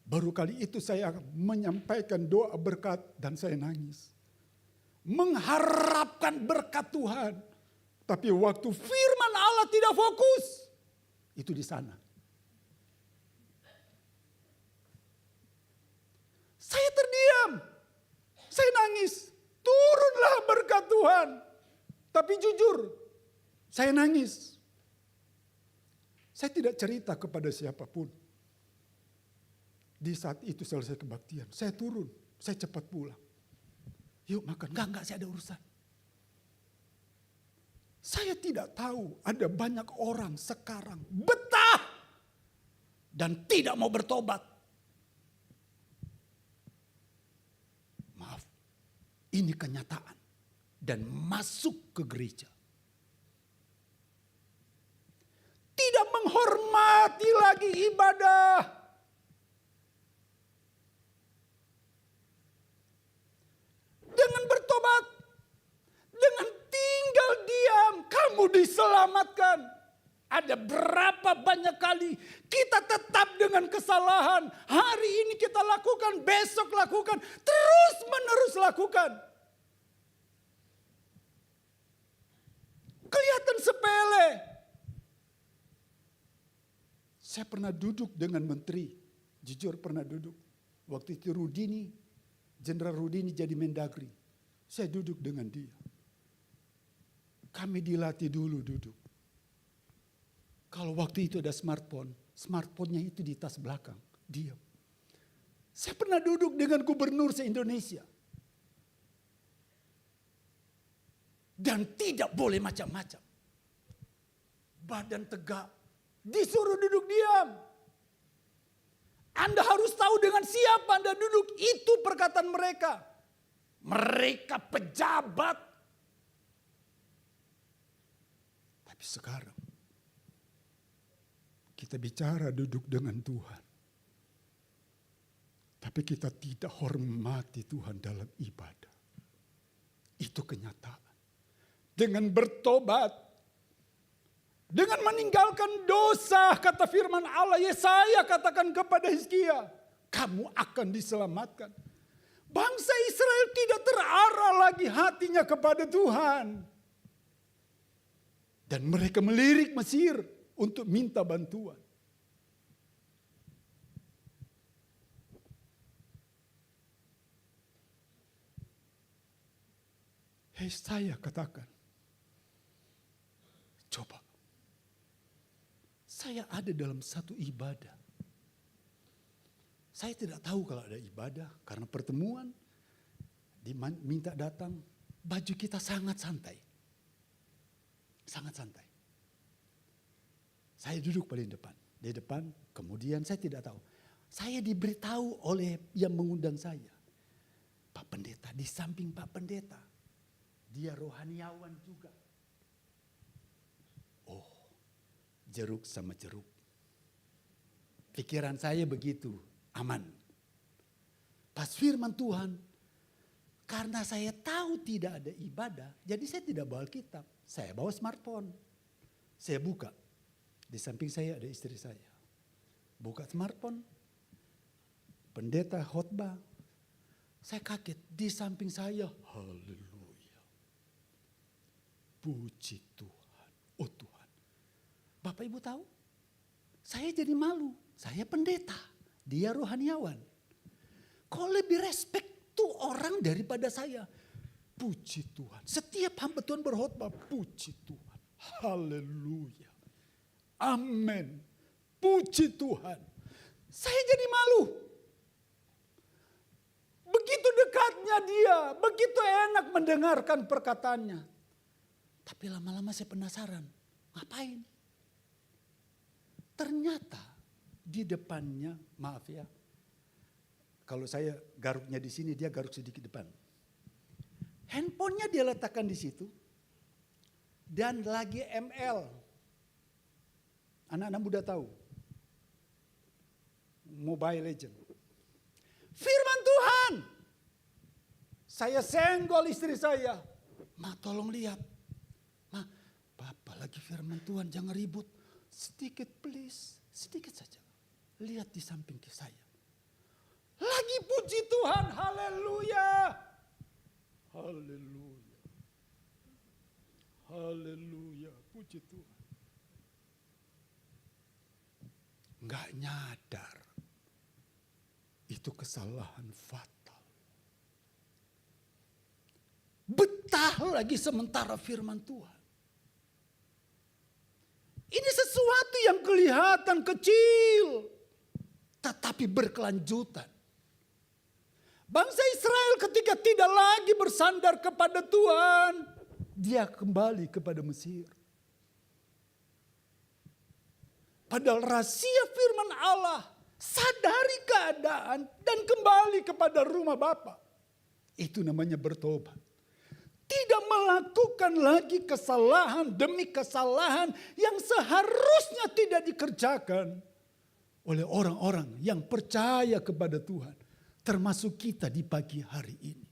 Baru kali itu saya menyampaikan doa berkat dan saya nangis. Mengharapkan berkat Tuhan. Tapi waktu firman Allah tidak fokus. Itu di sana. Saya terdiam. Saya nangis. Turunlah berkat Tuhan. Tapi jujur, saya nangis. Saya tidak cerita kepada siapapun. Di saat itu selesai kebaktian, saya turun, saya cepat pulang. Yuk makan, enggak saya ada urusan. Saya tidak tahu ada banyak orang sekarang betah dan tidak mau bertobat. Maaf, ini kenyataan dan masuk ke gereja. Tidak menghormati lagi ibadah. Dengan bertobat, dengan tinggal diam, kamu diselamatkan. Ada berapa banyak kali kita tetap dengan kesalahan. Hari ini kita lakukan, besok lakukan, terus menerus lakukan. Kelihatan sepele. Saya pernah duduk dengan menteri, jujur pernah duduk. Waktu itu Jenderal Rudini jadi Mendagri. Saya duduk dengan dia. Kami dilatih dulu duduk. Kalau waktu itu ada smartphone-nya itu di tas belakang, diam. Saya pernah duduk dengan gubernur se-Indonesia. Dan tidak boleh macam-macam. Badan tegak, disuruh duduk diam. Anda harus tahu dengan siapa Anda duduk. Itu perkataan mereka. Mereka pejabat. Tapi sekarang kita bicara duduk dengan Tuhan. Tapi kita tidak hormati Tuhan dalam ibadah. Itu kenyataan. Dengan bertobat. Dengan meninggalkan dosa, kata firman Allah, Yesaya katakan kepada Hizkia, kamu akan diselamatkan. Bangsa Israel tidak terarah lagi hatinya kepada Tuhan. Dan mereka melirik Mesir untuk minta bantuan. Hei, saya katakan, coba. Saya ada dalam satu ibadah. Saya tidak tahu kalau ada ibadah karena pertemuan diminta datang, baju kita sangat santai. Sangat santai. Saya duduk paling depan. Di depan, kemudian saya tidak tahu. Saya diberitahu oleh yang mengundang saya. Pak Pendeta, di samping Pak Pendeta, dia rohaniawan juga. Jeruk sama jeruk. Pikiran saya begitu, aman. Pas firman Tuhan, karena saya tahu tidak ada ibadah, jadi saya tidak bawa Alkitab. Saya bawa smartphone. Saya buka. Di samping saya ada istri saya. Buka smartphone. Pendeta khotbah. Saya kaget. Di samping saya, haleluya. Puji Tuhan. Oh Tuhan. Bapak Ibu tahu, saya jadi malu. Saya pendeta, dia rohaniawan. Kok lebih respect tuh orang daripada saya? Puji Tuhan. Setiap hamba Tuhan berkhotbah, puji Tuhan. Haleluya. Amin. Puji Tuhan. Saya jadi malu. Begitu dekatnya dia, begitu enak mendengarkan perkataannya. Tapi lama-lama saya penasaran, ngapain? Ternyata di depannya, maaf ya, kalau saya garuknya di sini, dia garuk sedikit depan. Handphonenya dia letakkan di situ, dan lagi ML. Anak-anak muda tahu. Mobile Legend. Firman Tuhan. Saya senggol istri saya. Ma, tolong lihat. Ma, Bapak lagi firman Tuhan, jangan ribut. Sedikit please, sedikit saja. Lihat di samping saya. Lagi puji Tuhan, haleluya. Haleluya. Haleluya, puji Tuhan. Nggak nyadar. Itu kesalahan fatal. Betah lagi sementara firman Tuhan. Ini sesuatu yang kelihatan kecil, tetapi berkelanjutan. Bangsa Israel ketika tidak lagi bersandar kepada Tuhan, dia kembali kepada Mesir. Padahal rahasia firman Allah, sadari keadaan dan kembali kepada rumah Bapa. Itu namanya bertobat. Tidak melakukan lagi kesalahan demi kesalahan yang seharusnya tidak dikerjakan oleh orang-orang yang percaya kepada Tuhan. Termasuk kita di pagi hari ini.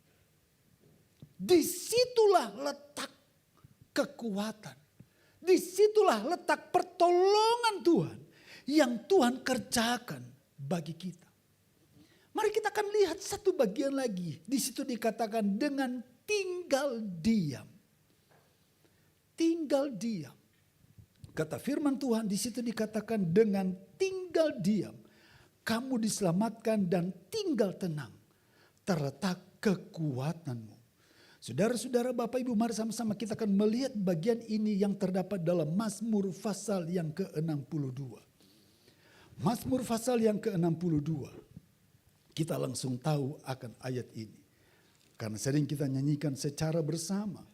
Disitulah letak kekuatan. Disitulah letak pertolongan Tuhan yang Tuhan kerjakan bagi kita. Mari kita akan lihat satu bagian lagi. Di situ dikatakan dengan tinggal diam. Tinggal diam. Kata firman Tuhan di situ dikatakan dengan tinggal diam. Kamu diselamatkan dan tinggal tenang. Terletak kekuatanmu. Saudara-saudara, Bapak Ibu, mari sama-sama kita akan melihat bagian ini yang terdapat dalam Mazmur pasal yang ke-62. Mazmur pasal yang ke-62. Kita langsung tahu akan ayat ini. Karena sering kita nyanyikan secara bersama.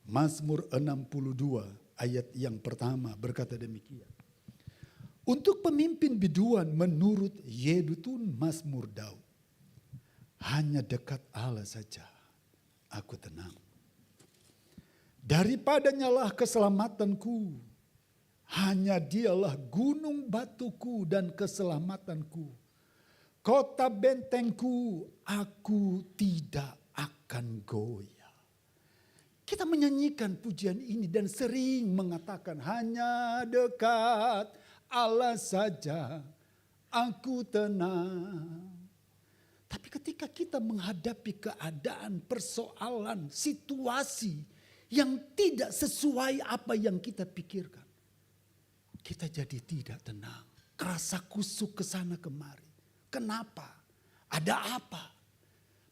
Mazmur 62 ayat yang pertama berkata demikian. Untuk pemimpin biduan menurut Yedutun Mazmur Daud. Hanya dekat Allah saja aku tenang. Daripadanya lah keselamatanku. Hanya dialah gunung batuku dan keselamatanku. Kota bentengku, aku tidak akan goyah. Kita menyanyikan pujian ini dan sering mengatakan hanya dekat Allah saja aku tenang. Tapi ketika kita menghadapi keadaan, persoalan, situasi yang tidak sesuai apa yang kita pikirkan. Kita jadi tidak tenang. Kerasa kusuk ke sana kemari. Kenapa? Ada apa?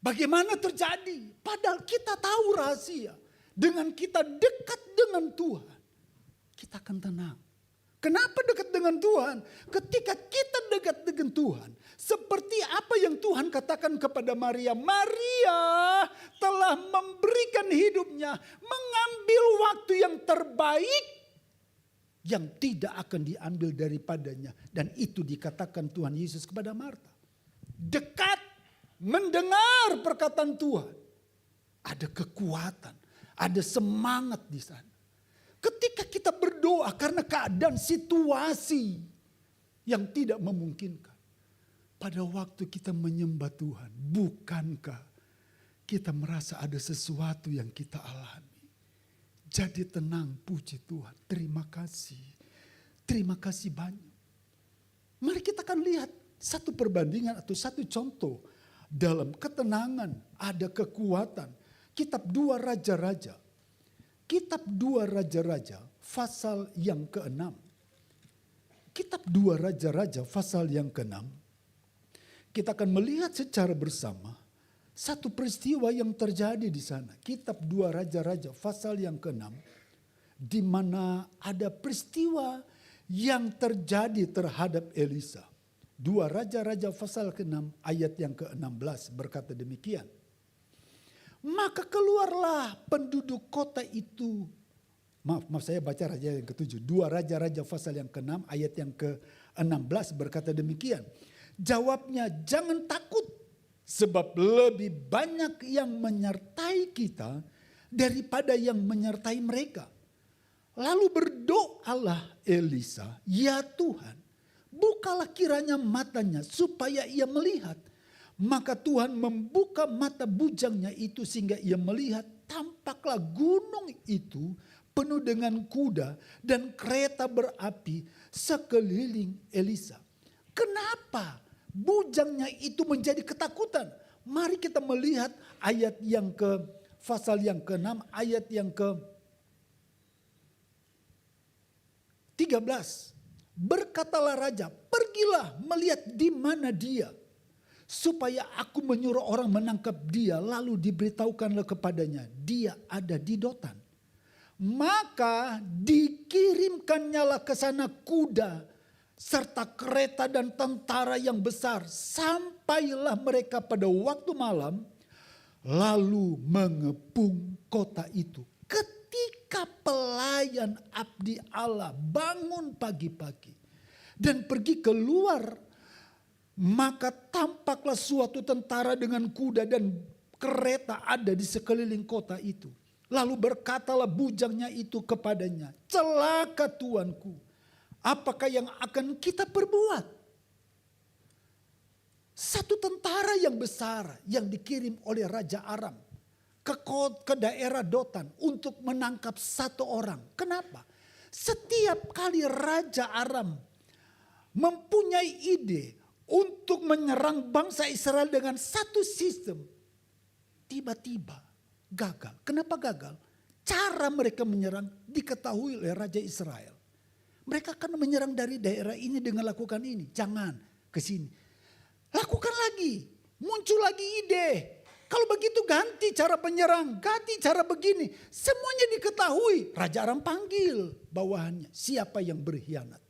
Bagaimana terjadi? Padahal kita tahu rahasia. Dengan kita dekat dengan Tuhan, kita akan tenang. Kenapa dekat dengan Tuhan? Ketika kita dekat dengan Tuhan, seperti apa yang Tuhan katakan kepada Maria. Maria telah memberikan hidupnya, mengambil waktu yang terbaik yang tidak akan diambil daripadanya. Dan itu dikatakan Tuhan Yesus kepada Marta. Dekat mendengar perkataan Tuhan. Ada kekuatan, ada semangat di sana. Ketika kita berdoa karena keadaan situasi yang tidak memungkinkan. Pada waktu kita menyembah Tuhan, bukankah kita merasa ada sesuatu yang kita alami? Jadi tenang, puji Tuhan. Terima kasih. Terima kasih banyak. Mari kita akan lihat satu perbandingan atau satu contoh. Dalam ketenangan ada kekuatan. Kitab 2 Raja-Raja. Kitab 2 Raja-Raja pasal yang ke-6. Kitab 2 Raja-Raja pasal yang ke-6. Kita akan melihat secara bersama satu peristiwa yang terjadi di sana. Kitab 2 Raja-Raja pasal yang ke-6. Di mana ada peristiwa yang terjadi terhadap Elisa. 2 Raja-Raja pasal ke-6 ayat yang ke-16 berkata demikian. Maka keluarlah penduduk kota itu. Maaf saya baca raja yang ke-7. 2 Raja-Raja pasal yang ke-6 ayat yang ke-16 berkata demikian. Jawabnya, jangan takut sebab lebih banyak yang menyertai kita daripada yang menyertai mereka. Lalu berdoalah Elisa, "Ya Tuhan, bukalah kiranya matanya supaya ia melihat." Maka Tuhan membuka mata bujangnya itu sehingga ia melihat, tampaklah gunung itu penuh dengan kuda dan kereta berapi sekeliling Elisa. Kenapa bujangnya itu menjadi ketakutan? Mari kita melihat ayat yang pasal yang ke-6, ayat yang ke-13. Berkatalah raja, "Pergilah melihat di mana dia, supaya aku menyuruh orang menangkap dia, lalu diberitahukanlah kepadanya, dia ada di Dotan." Maka dikirimkannyalah ke sana kuda serta kereta dan tentara yang besar. Sampailah mereka pada waktu malam, lalu mengepung kota itu. Ketika pelayan abdi Allah bangun pagi-pagi dan pergi keluar, maka tampaklah suatu tentara dengan kuda dan kereta ada di sekeliling kota itu. Lalu berkatalah bujangnya itu kepadanya, "Celaka tuanku, apakah yang akan kita perbuat?" Satu tentara yang besar yang dikirim oleh Raja Aram ke daerah Dotan untuk menangkap satu orang. Kenapa? Setiap kali Raja Aram mempunyai ide untuk menyerang bangsa Israel dengan satu sistem, tiba-tiba gagal. Kenapa gagal? Cara mereka menyerang diketahui oleh Raja Israel. Mereka akan menyerang dari daerah ini dengan lakukan ini. Jangan ke sini. Lakukan lagi. Muncul lagi ide. Kalau begitu ganti cara penyerang. Ganti cara begini. Semuanya diketahui. Raja Aram panggil bawahannya. Siapa yang berkhianat?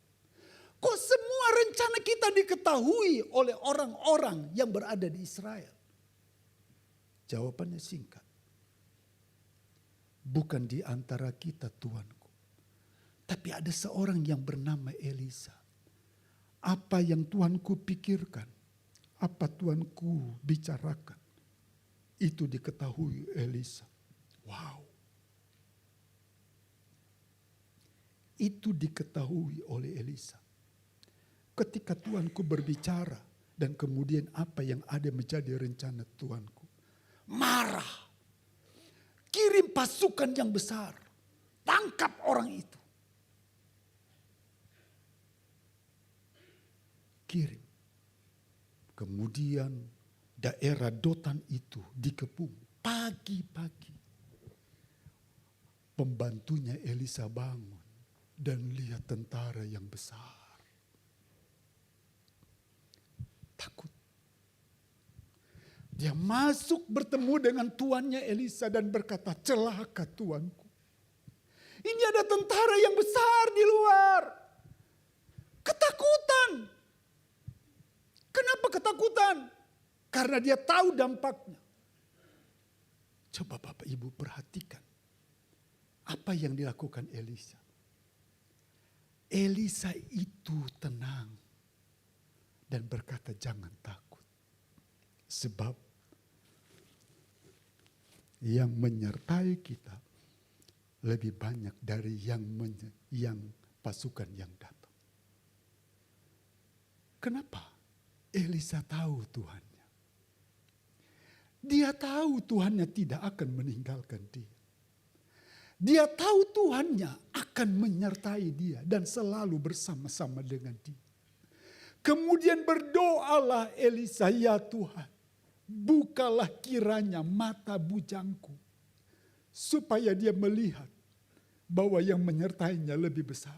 Kok semua rencana kita diketahui oleh orang-orang yang berada di Israel? Jawabannya singkat. Bukan di antara kita tuanku. Tapi ada seorang yang bernama Elisa. Apa yang tuanku pikirkan, apa tuanku bicarakan, itu diketahui Elisa. Wow. Itu diketahui oleh Elisa. Ketika tuanku berbicara dan kemudian apa yang ada menjadi rencana tuanku. Marah. Kirim pasukan yang besar. Tangkap orang itu. Kirim. Kemudian daerah Dotan itu dikepung. Pagi-pagi. Pembantunya Elisa bangun dan lihat tentara yang besar. Takut. Dia masuk bertemu dengan tuannya Elisa dan berkata, "Celaka tuanku. Ini ada tentara yang besar di luar." Ketakutan. Kenapa ketakutan? Karena dia tahu dampaknya. Coba Bapak Ibu perhatikan. Apa yang dilakukan Elisa. Elisa itu tenang. Dan berkata, "Jangan takut. Sebab yang menyertai kita lebih banyak dari yang pasukan yang datang." Kenapa? Elisa tahu Tuhannya. Dia tahu Tuhannya tidak akan meninggalkan dia. Dia tahu Tuhannya akan menyertai dia dan selalu bersama-sama dengan dia. Kemudian berdoalah Elisa, "Ya Tuhan, bukalah kiranya mata bujangku, supaya dia melihat bahwa yang menyertainya lebih besar."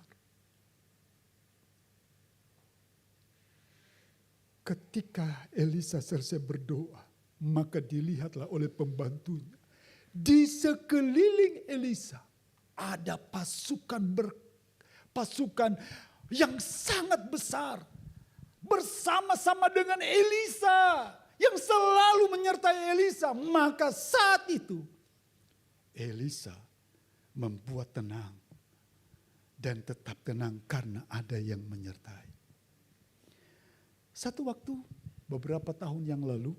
Ketika Elisa selesai berdoa, maka dilihatlah oleh pembantunya. Di sekeliling Elisa ada pasukan yang sangat besar. Bersama-sama dengan Elisa yang selalu menyertai Elisa. Maka saat itu Elisa membuat tenang dan tetap tenang karena ada yang menyertai. Satu waktu beberapa tahun yang lalu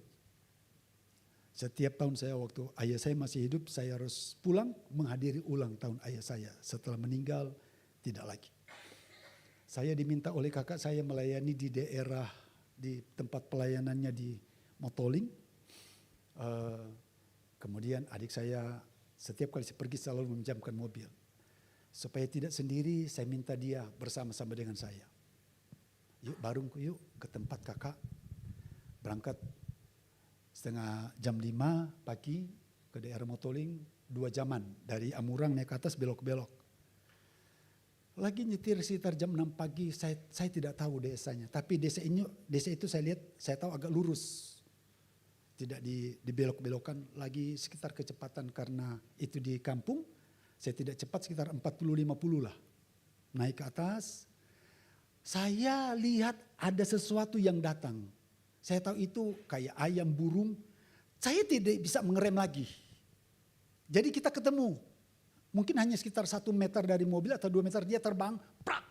Setiap tahun saya waktu ayah saya masih hidup, saya harus pulang menghadiri ulang tahun ayah saya. Setelah meninggal, tidak lagi. Saya diminta oleh kakak saya melayani di daerah, di tempat pelayanannya di Motoling. Kemudian adik saya setiap kali saya pergi selalu meminjamkan mobil. Supaya tidak sendiri, saya minta dia bersama-sama dengan saya. Yuk bareng yuk ke tempat kakak. Berangkat setengah jam 5 pagi ke daerah Motoling, 2 jaman. Dari Amurang naik ke atas belok-belok. Lagi nyetir sekitar jam 6 pagi, saya tidak tahu desanya. Tapi desa itu saya lihat, saya tahu agak lurus. Tidak dibelok-belokkan, lagi sekitar kecepatan karena itu di kampung. Saya tidak cepat, sekitar 40-50 lah. Naik ke atas, saya lihat ada sesuatu yang datang. Saya tahu itu kayak ayam, burung. Saya tidak bisa mengerem lagi. Jadi kita ketemu. Mungkin hanya sekitar 1 meter dari mobil atau 2 meter dia terbang. Prak.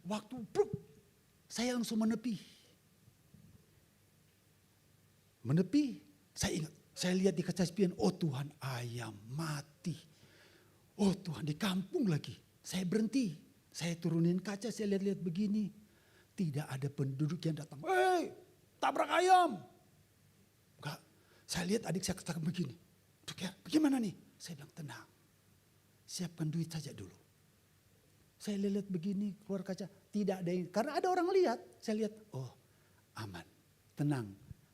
Waktu pruk, saya langsung menepi. Menepi, saya ingat. Saya lihat di kaca spion, oh Tuhan ayam mati. Oh Tuhan di kampung lagi. Saya berhenti. Saya turunin kaca, saya lihat-lihat begini. Tidak ada penduduk yang datang. Hei, tabrak ayam. Enggak, saya lihat adik saya katakan begini. Bagaimana nih? Saya bilang tenang. Siapkan duit saja dulu. Saya lihat begini keluar kaca. Tidak ada yang, karena ada orang lihat. Saya lihat, oh aman, tenang.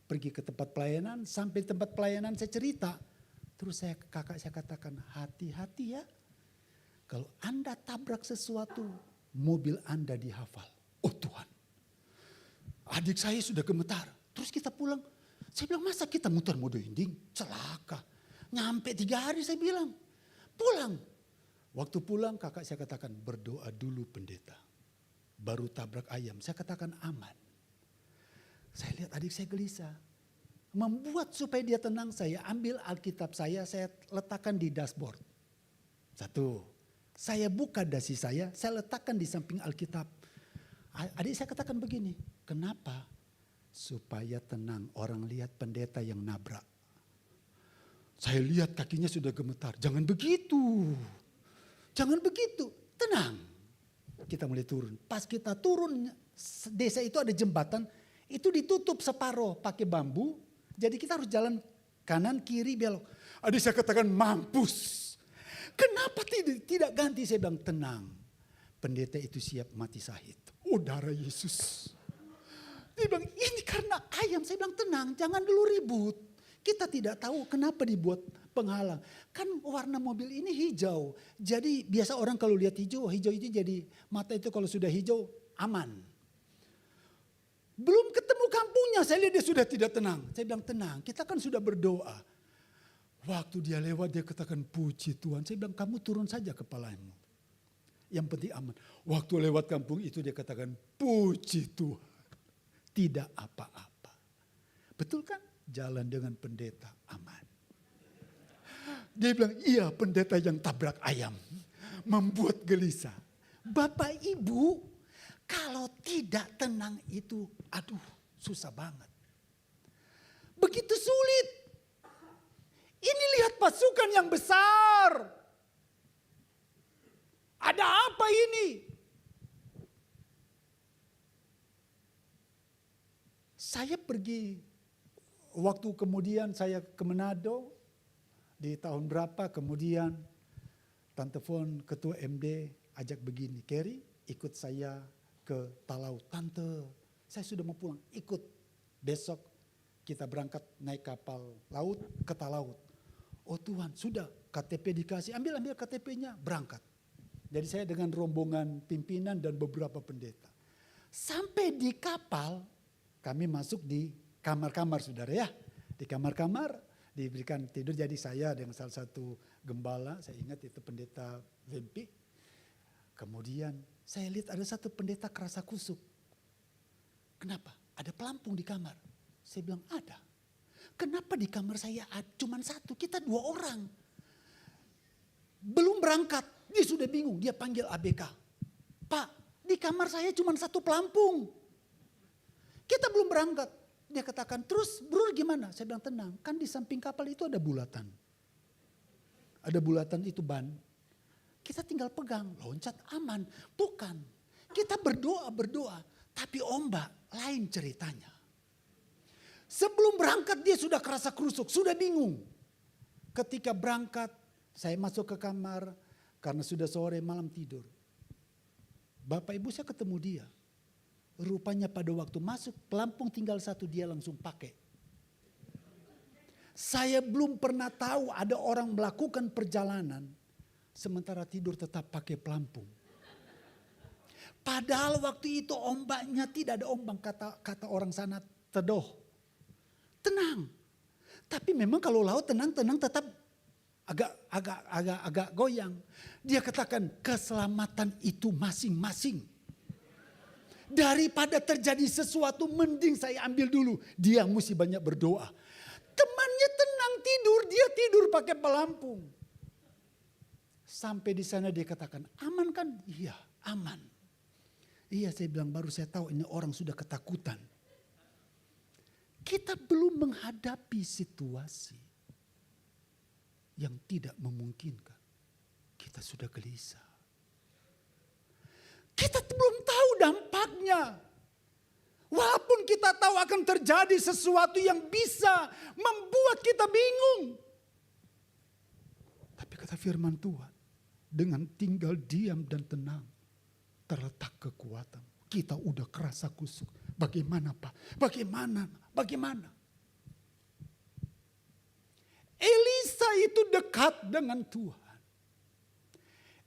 Pergi ke tempat pelayanan, sampai tempat pelayanan saya cerita. Terus kakak saya katakan, hati-hati ya. Kalau Anda tabrak sesuatu, mobil Anda dihafal. Oh Tuhan. Adik saya sudah gemetar. Terus kita pulang. Saya bilang, masa kita muter mode inding? Celaka. Nyampe 3 hari saya bilang. Pulang. Waktu pulang kakak saya katakan, berdoa dulu pendeta. Baru tabrak ayam. Saya katakan aman. Saya lihat adik saya gelisah. Membuat supaya dia tenang, saya ambil Alkitab saya letakkan di dashboard. 1. Saya buka dasi saya letakkan di samping Alkitab. Adik saya katakan begini, kenapa? Supaya tenang, orang lihat pendeta yang nabrak. Saya lihat kakinya sudah gemetar, jangan begitu. Jangan begitu, tenang. Kita mulai turun. Pas kita turun, desa itu ada jembatan, itu ditutup separuh pakai bambu. Jadi kita harus jalan kanan, kiri, belok. Adik saya katakan mampus. Kenapa tidak ganti? Saya bilang tenang. Pendeta itu siap mati syahid. Oh darah Yesus. Dia bilang ini karena ayam. Saya bilang tenang, jangan dulu ribut. Kita tidak tahu kenapa dibuat penghalang. Kan warna mobil ini hijau. Jadi biasa orang kalau lihat hijau itu jadi mata itu kalau sudah hijau aman. Belum ketemu kampungnya, saya lihat dia sudah tidak tenang. Saya bilang tenang, kita kan sudah berdoa. Waktu dia lewat dia katakan puji Tuhan. Saya bilang kamu turun saja kepalamu. Yang penting aman. Waktu lewat kampung itu dia katakan puji Tuhan. Tidak apa-apa. Betul kan? Jalan dengan pendeta aman. Dia bilang iya pendeta yang tabrak ayam. Membuat gelisah. Bapak ibu kalau tidak tenang itu aduh susah banget. Begitu sulit. Ini lihat pasukan yang besar. Ada apa ini? Saya pergi, waktu kemudian saya ke Manado, di tahun berapa kemudian Tante Fon ketua MD ajak begini, Kerry ikut saya ke Talaut. Tante saya sudah mau pulang, ikut besok kita berangkat naik kapal laut ke Talaut. Oh Tuhan sudah KTP dikasih, ambil KTP-nya berangkat. Jadi saya dengan rombongan pimpinan dan beberapa pendeta. Sampai di kapal kami masuk di kamar-kamar saudara ya. Di kamar-kamar diberikan tidur, jadi saya dengan salah satu gembala, saya ingat itu pendeta Vempi. Kemudian saya lihat ada satu pendeta kerasa kusuk. Kenapa? Ada pelampung di kamar. Saya bilang ada. Kenapa di kamar saya cuma satu, kita 2 orang. Belum berangkat, dia sudah bingung, dia panggil ABK. Pak, di kamar saya cuma 1 pelampung. Kita belum berangkat. Dia katakan, terus bro gimana? Saya bilang tenang, kan di samping kapal itu ada bulatan. Ada bulatan itu ban. Kita tinggal pegang, loncat aman. Bukan, kita berdoa. Tapi ombak lain ceritanya. Sebelum berangkat dia sudah kerasa kerusuk, sudah bingung. Ketika berangkat, saya masuk ke kamar karena sudah sore malam tidur. Bapak ibu saya ketemu dia. Rupanya pada waktu masuk pelampung tinggal satu, dia langsung pakai. Saya belum pernah tahu ada orang melakukan perjalanan sementara tidur tetap pakai pelampung. Padahal waktu itu ombaknya tidak ada ombak, kata orang sana tedoh. Tenang. Tapi memang kalau laut tenang tetap agak goyang. Dia katakan keselamatan itu masing-masing. Daripada terjadi sesuatu mending saya ambil dulu. Dia mesti banyak berdoa. Temannya tenang tidur, dia tidur pakai pelampung. Sampai di sana dia katakan, aman kan? Iya, aman. Iya, saya bilang baru saya tahu ini orang sudah ketakutan. Kita belum menghadapi situasi yang tidak memungkinkan. Kita sudah gelisah. Kita belum tahu dampaknya. Walaupun kita tahu akan terjadi sesuatu yang bisa membuat kita bingung. Tapi kata firman Tuhan, dengan tinggal diam dan tenang, terletak kekuatan. Kita udah kerasa kusuk. Bagaimana Pak? Bagaimana? Elisa itu dekat dengan Tuhan.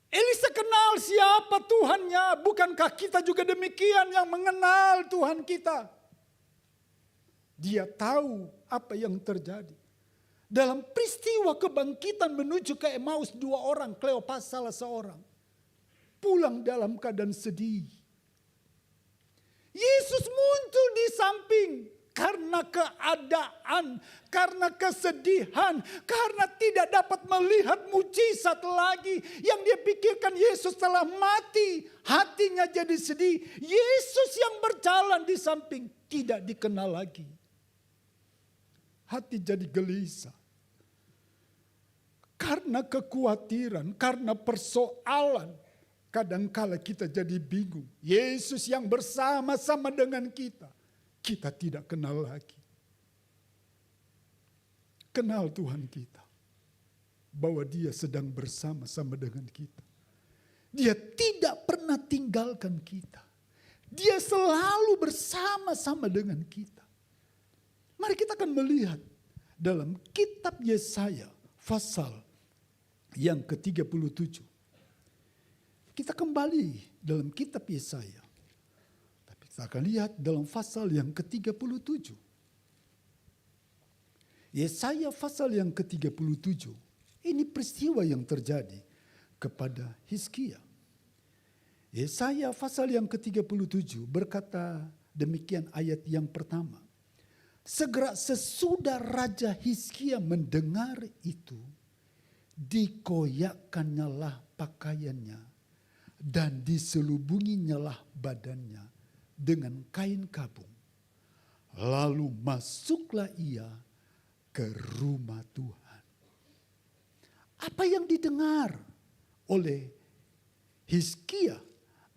Elisa kenal siapa Tuhannya. Bukankah kita juga demikian yang mengenal Tuhan kita? Dia tahu apa yang terjadi. Dalam peristiwa kebangkitan menuju ke Emmaus, 2 orang, Kleopas salah seorang, pulang dalam keadaan sedih. Yesus muncul di samping karena keadaan, karena kesedihan, karena tidak dapat melihat mujizat lagi. Yang dia pikirkan Yesus telah mati, hatinya jadi sedih. Yesus yang berjalan di samping tidak dikenal lagi. Hati jadi gelisah. Karena kekhawatiran, karena persoalan. Kadangkala kita jadi bingung. Yesus yang bersama-sama dengan kita, kita tidak kenal lagi. Kenal Tuhan kita, bahwa Dia sedang bersama-sama dengan kita. Dia tidak pernah tinggalkan kita. Dia selalu bersama-sama dengan kita. Mari kita akan melihat dalam kitab Yesaya pasal yang ke-37. Kita kembali dalam kitab Yesaya. Tapi kita akan lihat dalam pasal yang ke-37. Yesaya pasal yang ke-37. Ini peristiwa yang terjadi kepada Hizkia. Yesaya pasal yang ke-37 berkata demikian ayat yang pertama. Segera sesudah Raja Hizkia mendengar itu, dikoyakkannyalah pakaiannya dan diselubunginyalah badannya dengan kain kabung. Lalu masuklah ia ke rumah Tuhan. Apa yang didengar oleh Hizkia?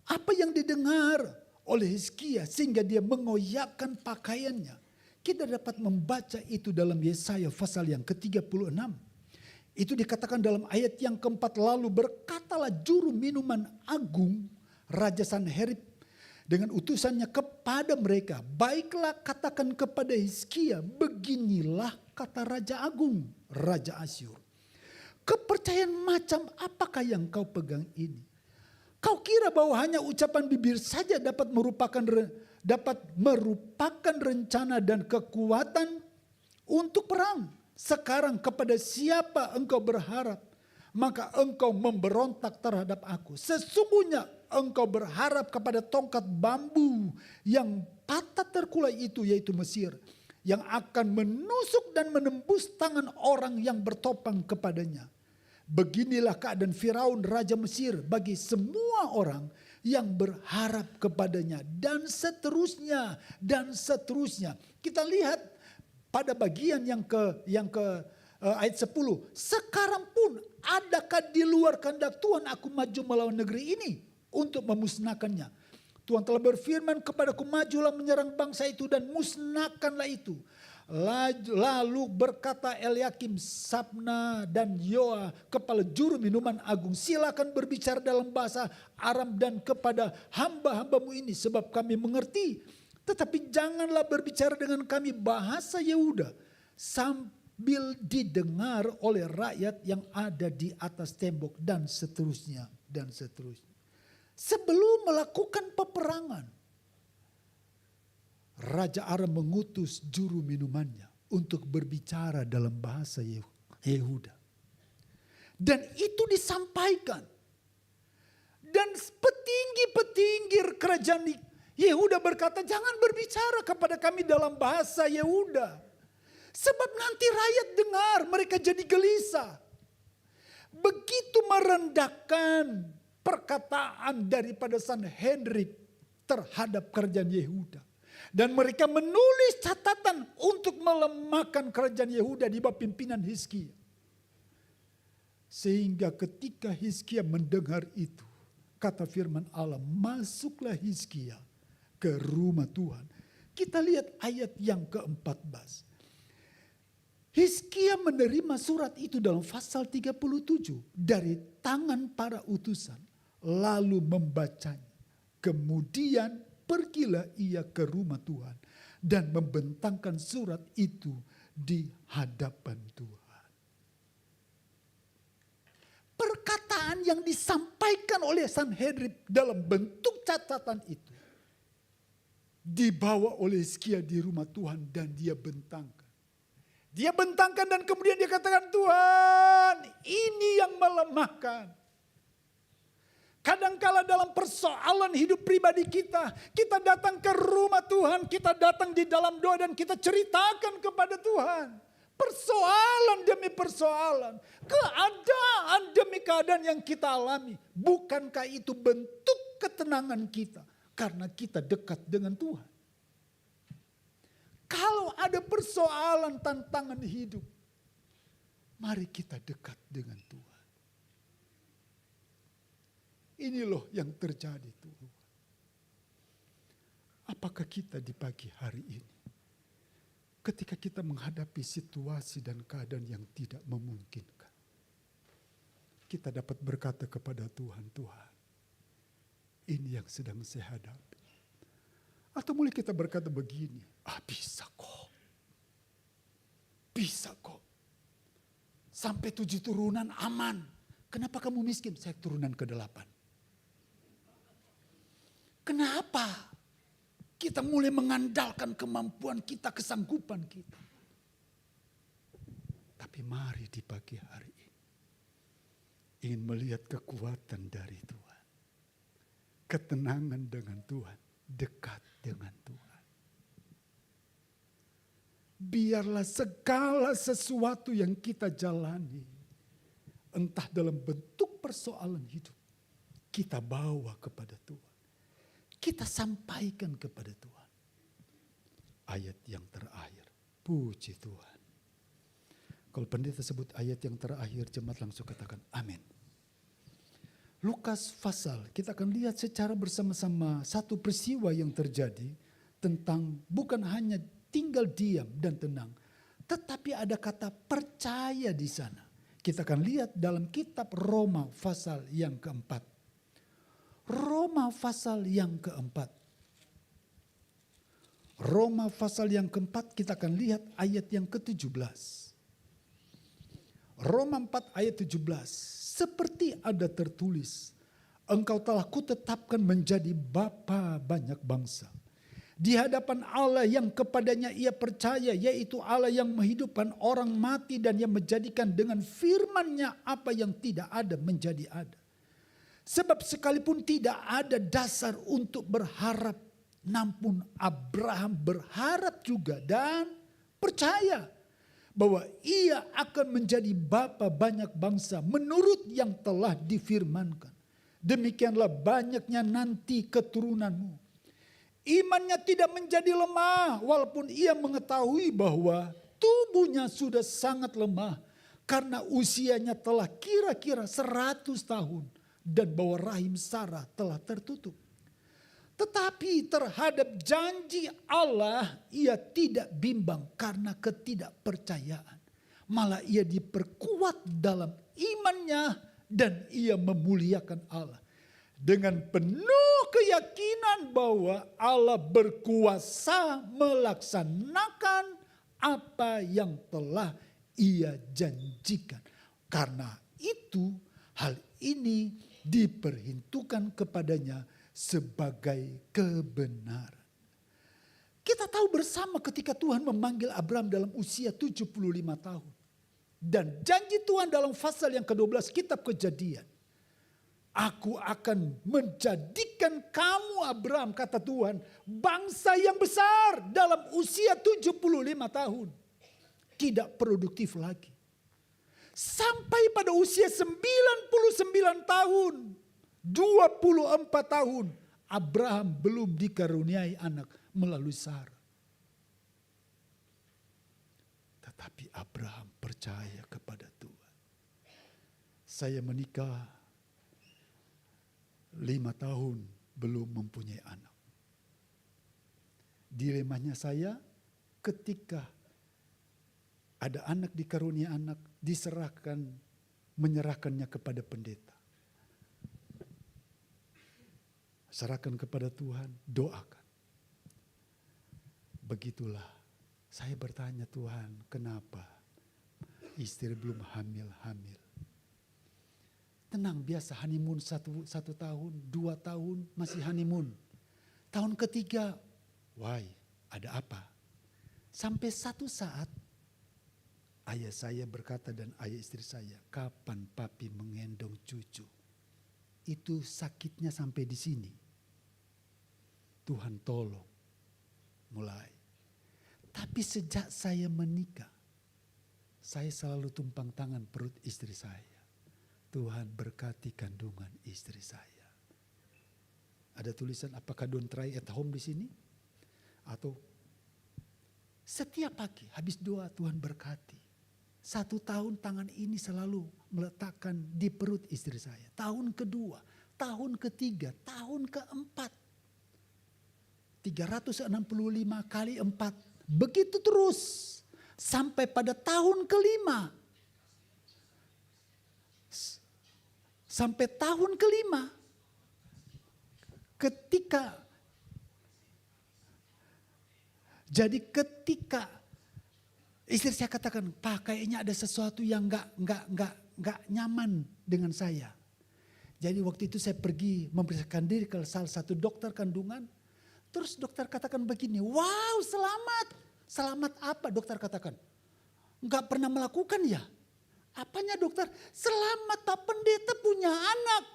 Apa yang didengar oleh Hizkia sehingga dia mengoyakkan pakaiannya? Kita dapat membaca itu dalam Yesaya pasal yang ke-36. Itu dikatakan dalam ayat yang keempat, lalu berkatalah juru minuman agung Raja Sanherib dengan utusannya kepada mereka, baiklah katakan kepada Hizkia, beginilah kata Raja Agung, Raja Asyur. Kepercayaan macam apakah yang kau pegang ini? Kau kira bahwa hanya ucapan bibir saja dapat merupakan rencana dan kekuatan untuk perang? Sekarang kepada siapa engkau berharap, maka engkau memberontak terhadap aku. Sesungguhnya engkau berharap kepada tongkat bambu yang patah terkulai itu, yaitu Mesir, yang akan menusuk dan menembus tangan orang yang bertopang kepadanya. Beginilah keadaan Firaun Raja Mesir bagi semua orang yang berharap kepadanya, dan seterusnya dan seterusnya. Kita lihat pada bagian yang ke ayat 10. Sekarang pun adakah di luar kehendak Tuhan aku maju melawan negeri ini untuk memusnahkannya? Tuhan telah berfirman kepadaku, majulah menyerang bangsa itu dan musnahkanlah itu. Lalu berkata Eliakim, Sabna dan Yoa, kepala juru minuman agung, silakan berbicara dalam bahasa Aram dan kepada hamba-hambamu ini, sebab kami mengerti. Tetapi janganlah berbicara dengan kami bahasa Yehuda, sambil didengar oleh rakyat yang ada di atas tembok, dan seterusnya dan seterusnya. Sebelum melakukan peperangan, Raja Aram mengutus juru minumannya untuk berbicara dalam bahasa Yehuda. Dan itu disampaikan. Dan petinggi-petinggi kerajaan Yehuda berkata, jangan berbicara kepada kami dalam bahasa Yehuda. Sebab nanti rakyat dengar, mereka jadi gelisah. Begitu merendahkan perkataan daripada Sanhedrin terhadap kerajaan Yehuda. Dan mereka menulis catatan untuk melemahkan kerajaan Yehuda di bawah pimpinan Hizkia. Sehingga ketika Hizkia mendengar itu, kata firman Allah, masuklah Hizkia ke rumah Tuhan. Kita lihat ayat yang ke-14. Hizkia menerima surat itu dalam pasal 37 dari tangan para utusan, lalu membacanya. Kemudian pergilah ia ke rumah Tuhan dan membentangkan surat itu di hadapan Tuhan. Perkataan yang disampaikan oleh Sanhedrin dalam bentuk catatan itu dibawa oleh Hizkia di rumah Tuhan dan dia bentangkan. Dia bentangkan dan kemudian dia katakan, Tuhan, ini yang melemahkan. Kadangkala dalam persoalan hidup pribadi kita datang ke rumah Tuhan, kita datang di dalam doa dan kita ceritakan kepada Tuhan. Persoalan demi persoalan, keadaan demi keadaan yang kita alami. Bukankah itu bentuk ketenangan kita? Karena kita dekat dengan Tuhan. Kalau ada persoalan tantangan hidup, mari kita dekat dengan Tuhan. Ini loh yang terjadi Tuhan. Apakah kita di pagi hari ini, ketika kita menghadapi situasi dan keadaan yang tidak memungkinkan, kita dapat berkata kepada Tuhan, Tuhan, ini yang sedang saya hadapi. Atau mulai kita berkata begini, bisa kok. Bisa kok. Sampai 7 turunan aman. Kenapa kamu miskin? Saya turunan ke-8. Kenapa? Kita mulai mengandalkan kemampuan kita, kesanggupan kita. Tapi mari di pagi hari ini, ingin melihat kekuatan dari Tuhan. Ketenangan dengan Tuhan, dekat dengan Tuhan. Biarlah segala sesuatu yang kita jalani, entah dalam bentuk persoalan hidup, kita bawa kepada Tuhan. Kita sampaikan kepada Tuhan. Ayat yang terakhir. Puji Tuhan. Kalau pendeta sebut ayat yang terakhir, jemaat langsung katakan amin. Lukas pasal, kita akan lihat secara bersama-sama satu peristiwa yang terjadi tentang bukan hanya tinggal diam dan tenang, tetapi ada kata percaya di sana. Kita akan lihat dalam kitab Roma pasal yang keempat. Roma pasal yang keempat. Roma pasal yang keempat kita akan lihat ayat yang ke-17. Roma 4 ayat 17. Seperti ada tertulis, engkau telah kutetapkan menjadi bapa banyak bangsa. Di hadapan Allah yang kepadanya ia percaya, yaitu Allah yang menghidupkan orang mati dan yang menjadikan dengan firman-Nya apa yang tidak ada menjadi ada. Sebab sekalipun tidak ada dasar untuk berharap, namun Abraham berharap juga dan percaya bahwa ia akan menjadi bapa banyak bangsa menurut yang telah difirmankan. demikianlah banyaknya nanti keturunanmu. Imannya tidak menjadi lemah walaupun ia mengetahui bahwa tubuhnya sudah sangat lemah karena usianya telah kira-kira 100 tahun dan bahwa rahim Sarah telah tertutup. Tetapi terhadap janji Allah ia tidak bimbang karena ketidakpercayaan. Malah ia diperkuat dalam imannya dan ia memuliakan Allah. Dengan penuh keyakinan bahwa Allah berkuasa melaksanakan apa yang telah ia janjikan. Karena itu hal ini diperhitungkan kepadanya sebagai kebenaran. Kita tahu bersama ketika Tuhan memanggil Abraham dalam usia 75 tahun. Dan janji Tuhan dalam pasal yang ke-12 kitab Kejadian. Aku akan menjadikan kamu Abraham, kata Tuhan, bangsa yang besar dalam usia 75 tahun. Tidak produktif lagi. Sampai pada usia 99 tahun, 24 tahun, Abraham belum dikaruniai anak melalui Sarah. Tetapi Abraham percaya kepada Tuhan. Saya menikah 5 tahun belum mempunyai anak. Dilemanya saya ketika ada anak dikarunia anak, menyerahkannya kepada pendeta. Serahkan kepada Tuhan, doakan. Begitulah saya bertanya, Tuhan, kenapa istri belum hamil-hamil? Tenang, biasa honeymoon satu tahun, 2 tahun masih honeymoon. Tahun ketiga, why, ada apa? Sampai satu saat ayah saya berkata dan ayah istri saya, kapan papi mengendong cucu? Itu sakitnya sampai di sini. Tuhan tolong, mulai. Tapi sejak saya menikah, saya selalu tumpang tangan perut istri saya. Tuhan berkati kandungan istri saya. Ada tulisan apakah don't try at home di sini? Atau setiap pagi habis doa Tuhan berkati. 1 tahun tangan ini selalu meletakkan di perut istri saya. Tahun kedua, tahun ketiga, tahun keempat. 365 kali 4. Begitu terus. Sampai pada tahun kelima. Sampai tahun kelima. Ketika istri saya katakan, Pak, kayaknya ada sesuatu yang nggak nyaman dengan saya. Jadi waktu itu saya pergi memeriksakan diri ke salah satu dokter kandungan. Terus dokter katakan begini, wow, selamat. Selamat apa dokter katakan? Nggak pernah melakukan ya? Apanya dokter? Selamat Pak Pendeta punya anak.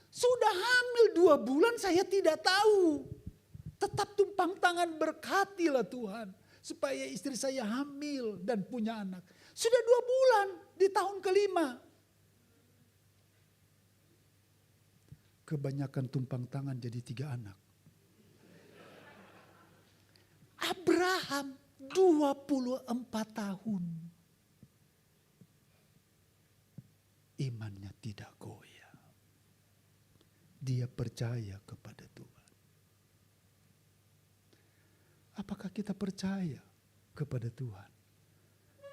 Sudah hamil 2 bulan saya tidak tahu. Tetap tumpang tangan berkatilah Tuhan. Supaya istri saya hamil dan punya anak. Sudah 2 bulan di tahun kelima. Kebanyakan tumpang tangan jadi 3 anak. Abraham 24 tahun. Imannya tidak goyah. Dia percaya kepada Tuhan. Apakah kita percaya kepada Tuhan?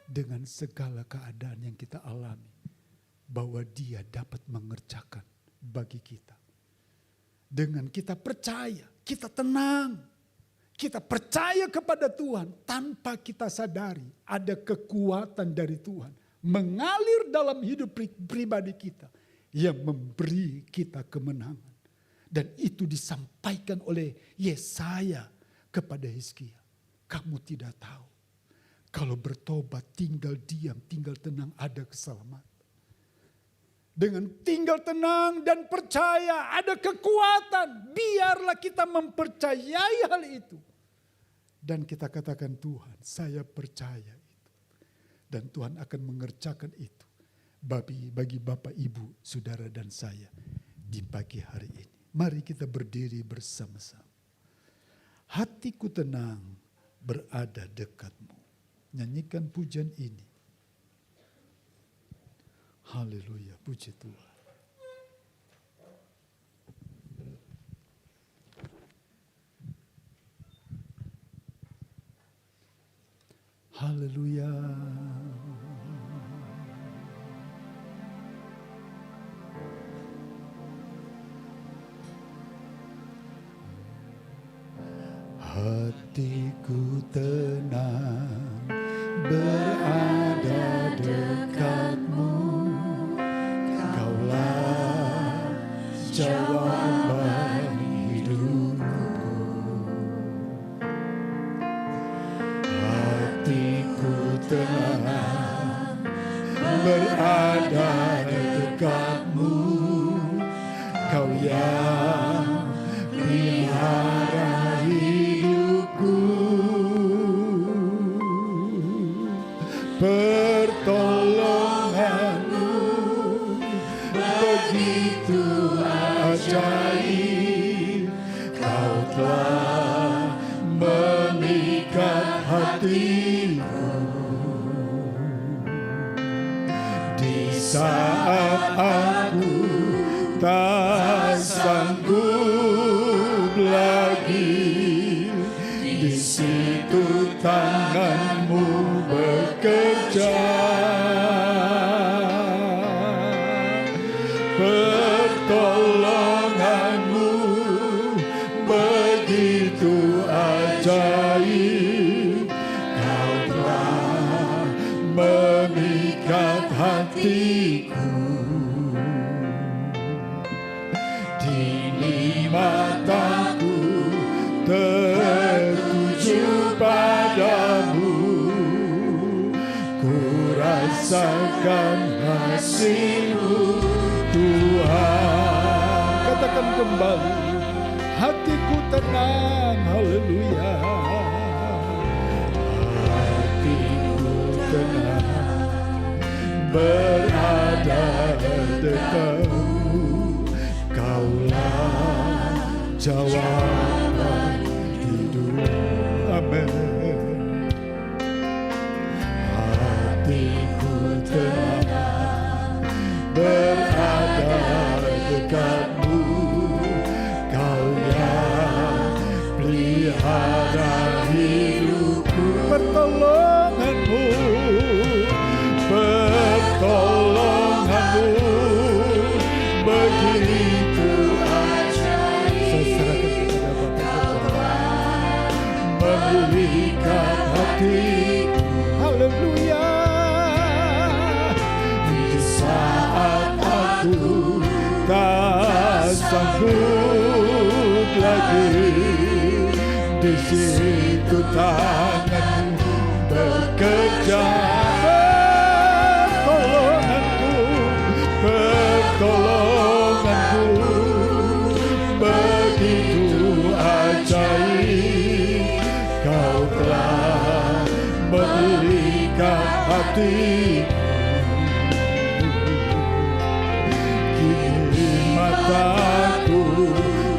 Dengan segala keadaan yang kita alami. Bahwa Dia dapat mengerjakan bagi kita. Dengan kita percaya, kita tenang. Kita percaya kepada Tuhan tanpa kita sadari ada kekuatan dari Tuhan. Mengalir dalam hidup pribadi kita yang memberi kita kemenangan. Dan itu disampaikan oleh Yesaya kepada Hizkia. Kamu tidak tahu. Kalau bertobat tinggal diam, tinggal tenang ada keselamatan. Dengan tinggal tenang dan percaya ada kekuatan. Biarlah kita mempercayai hal itu. Dan kita katakan Tuhan saya percaya itu. Dan Tuhan akan mengerjakan itu. Bagi Bapak Ibu, Saudara dan saya. di pagi hari ini. Mari kita berdiri bersama-sama. Hatiku tenang berada dekatmu. Nyanyikan pujian ini. Haleluya, puji Tuhan. Haleluya. Hatiku tenang berada dekatmu, Kaulah jawaban hidupku. Hatiku tenang berada dekatmu, Kau yang pelihara hidupku. Pertolonganmu begitu ajaib, Kau telah memikat hatiku. Di saat aku tak sanggup lagi, di situ tanganmu bekerja. Pertolonganmu begitu ajaib, Kau telah memikat hatiku. Kini mataku tertuju padamu, ku rasakan kasih-Mu Tuhan. Katakan kembali, hatiku tenang, haleluya. Hatiku tenang berada dekatmu, Kaulah jawaban hidup. Amin. Hatiku tenang berada dekatmu, Kau yang pelihara hidupku. Pertolonganmu begitu ajaib. Saya serahkan kepada Bapa, memikat hatiku. Haleluya. Di saat aku tak sanggup lagi, di situ tanganmu bekerja. Pertolonganmu begitu ajaib, Kau telah memikat hatiku. Kini mataku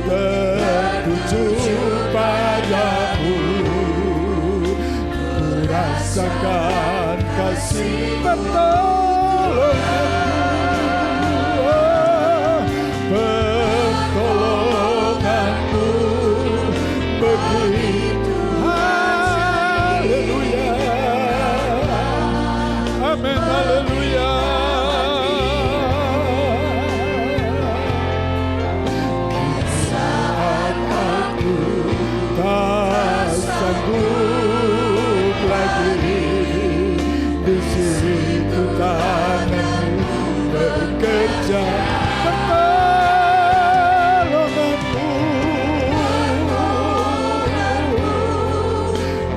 tertuju padamu, ku rasakan kasih pertolonganmu. Pertolonganmu begitu, haleluya. Amin, haleluya. Saat aku tak sanggup lagi, di situ tanganmu bekerja.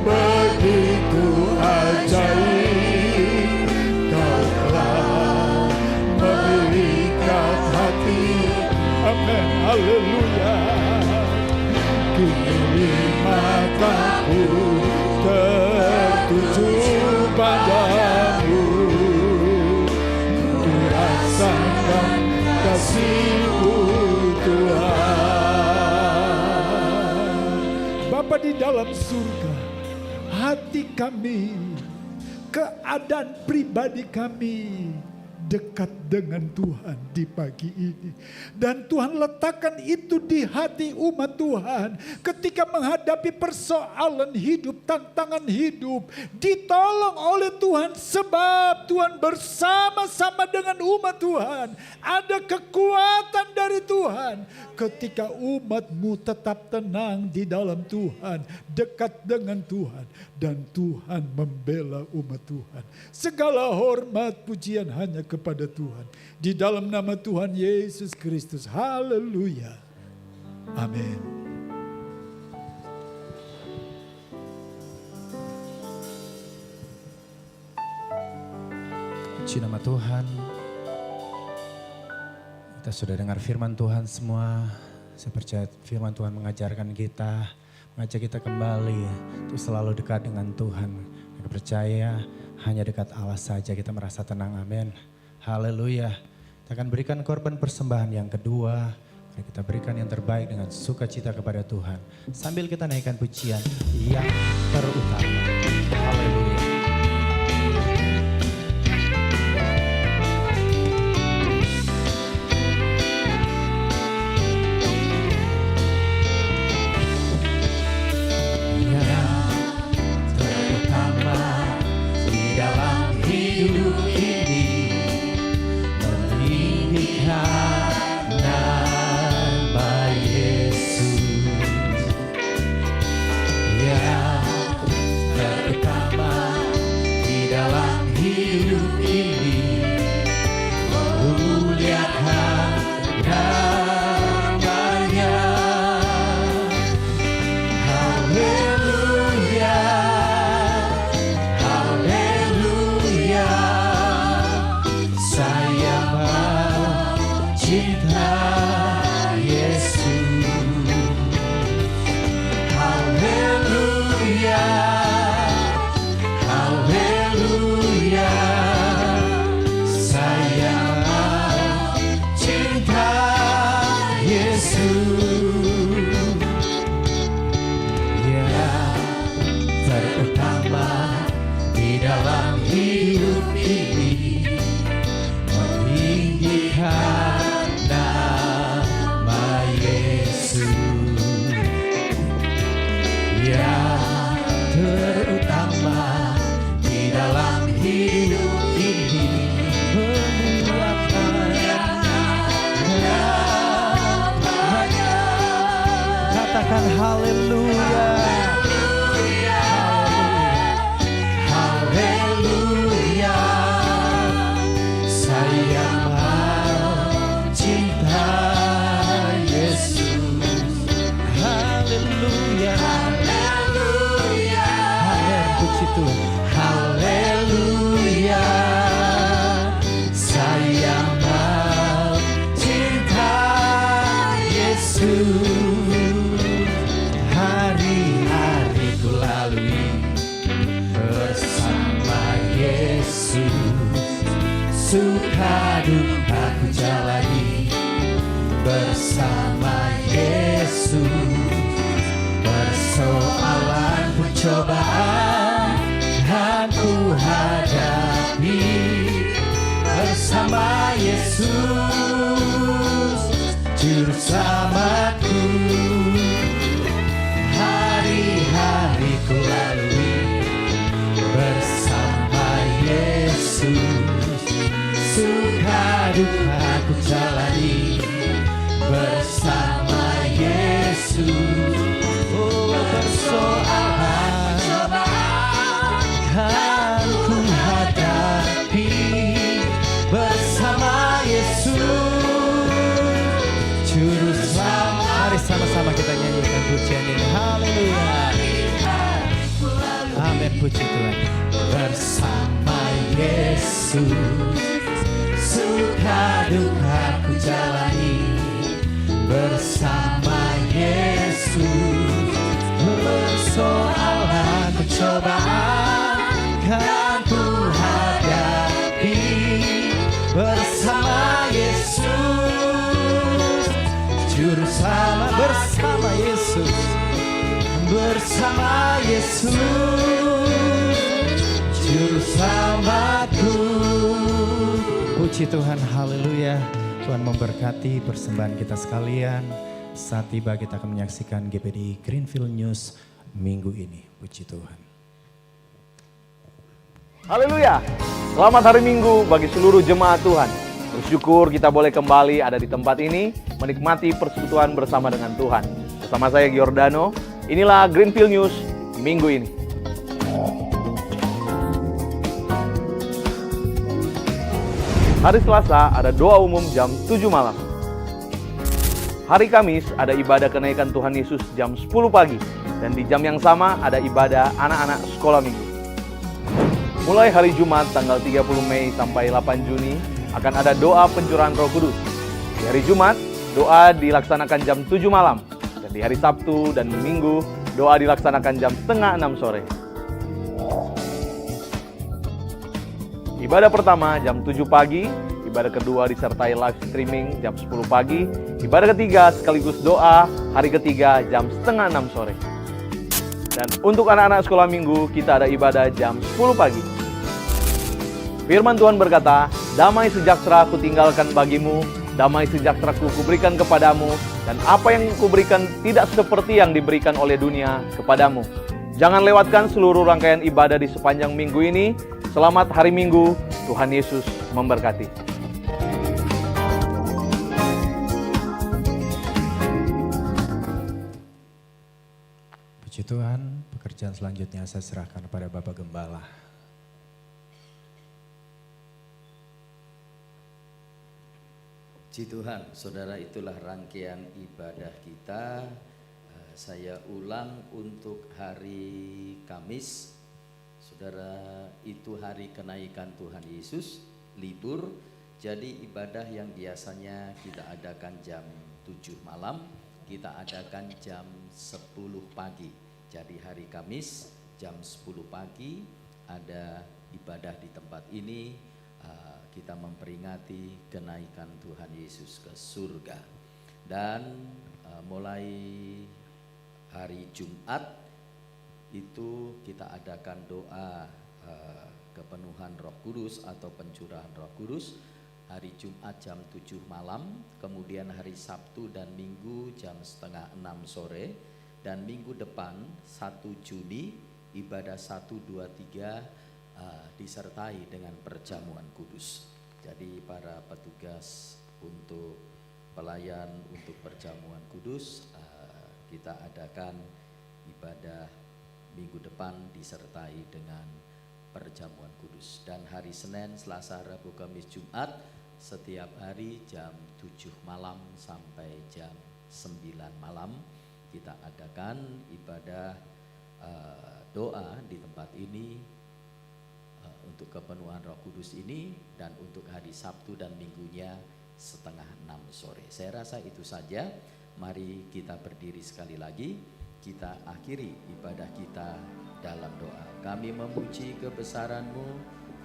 Begitu ajaib, Kau telah memikat hati. Amin, haleluya. Kini mataku tertuju padamu, ku rasakan kasih-Mu Bapa di dalam surga, hati kami, keadaan pribadi kami dekat dengan Tuhan di pagi ini. Dan Tuhan letakkan itu di hati umat Tuhan ketika menghadapi persoalan hidup, tantangan hidup. Ditolong oleh Tuhan sebab Tuhan bersama-sama dengan umat Tuhan. Ada kekuatan dari Tuhan ketika umatmu tetap tenang di dalam Tuhan, dekat dengan Tuhan. Dan Tuhan membela umat Tuhan. Segala hormat pujian hanya kepada Tuhan. Di dalam nama Tuhan Yesus Kristus. Haleluya. Amin. Puji nama Tuhan. Kita sudah dengar firman Tuhan semua. Saya percaya firman Tuhan mengajarkan kita, mengajak kita kembali untuk selalu dekat dengan Tuhan. Kita percaya hanya dekat Allah saja kita merasa tenang. Amin. Haleluya. Kita akan berikan korban persembahan yang kedua. Mari kita berikan yang terbaik dengan sukacita kepada Tuhan. Sambil kita naikkan pujian yang terutama. Haleluya. Suka duka ku jalani bersama Yesus. Persoalan pencobaan kan ku hadapi bersama Yesus, Juru Selamatku. Hari-hari ku lalui bersama Yesus. Suka duka ku jalani bersama Yesus. Oh, persoalan cobaan kan ku hadapi bersama Yesus, Juru Selamat. Mari sama-sama kita nyanyikan pujian ini. Haleluya. Amin, puji Tuhan. Bersama Yesus, suka duka ku jalani bersama Yesus. Persoalan pencobaan kan ku hadapi bersama Yesus, Juru Selamat. Bersama Yesus. bersama Yesus Juru Selamatku. Puji Tuhan, haleluya. Tuhan memberkati persembahan kita sekalian. Saat tiba kita akan menyaksikan GPD Greenfield News minggu ini. Puji Tuhan. Haleluya. Selamat hari Minggu bagi seluruh jemaat Tuhan. Bersyukur kita boleh kembali ada di tempat ini menikmati persekutuan bersama dengan Tuhan. Bersama saya Giordano, inilah Greenfield News minggu ini. Hari Selasa ada doa umum jam 7 malam. Hari Kamis ada ibadah kenaikan Tuhan Yesus jam 10 pagi. Dan di jam yang sama ada ibadah anak-anak sekolah minggu. Mulai hari Jumat tanggal 30 Mei sampai 8 Juni akan ada doa pencurahan Roh Kudus. Di hari Jumat, doa dilaksanakan jam 7 malam. Dan di hari Sabtu dan Minggu, doa dilaksanakan jam setengah 6 sore. Ibadah pertama jam 7 pagi, ibadah kedua disertai live streaming jam 10 pagi, ibadah ketiga sekaligus doa hari ketiga jam setengah 6 sore. Dan untuk anak-anak sekolah minggu kita ada ibadah jam 10 pagi. Firman Tuhan berkata, damai sejahtera kutinggalkan bagimu, damai sejahtera kuberikan kepadamu, dan apa yang kuberikan tidak seperti yang diberikan oleh dunia kepadamu. Jangan lewatkan seluruh rangkaian ibadah di sepanjang minggu ini. Selamat hari Minggu, Tuhan Yesus memberkati. Puji Tuhan, pekerjaan selanjutnya saya serahkan kepada Bapak Gembala. Puji Tuhan, saudara, itulah rangkaian ibadah kita. Saya ulang untuk hari Kamis. Saudara, itu hari kenaikan Tuhan Yesus, libur. Jadi ibadah yang biasanya kita adakan jam 7 malam, kita adakan jam 10 pagi. Jadi hari Kamis jam 10 pagi ada ibadah di tempat ini. Kita memperingati kenaikan Tuhan Yesus ke surga. Dan mulai hari Jumat itu kita adakan doa kepenuhan Roh Kudus atau pencurahan Roh Kudus. Hari Jumat jam 7 malam, kemudian hari Sabtu dan Minggu jam setengah 6 sore. Dan minggu depan 1 Juni ibadah 1, 2, 3 disertai dengan perjamuan kudus. Jadi para petugas untuk pelayan untuk perjamuan kudus, kita adakan ibadah minggu depan disertai dengan perjamuan kudus. Dan hari Senin, Selasa, Rabu, Kamis, Jumat setiap hari jam 7 malam sampai jam 9 malam kita adakan ibadah doa di tempat ini untuk kepenuhan Roh Kudus ini. Dan untuk hari Sabtu dan Minggunya setengah 6 sore. Saya rasa itu saja. Mari kita berdiri sekali lagi. Kita akhiri ibadah kita dalam doa. Kami memuji kebesaran-Mu,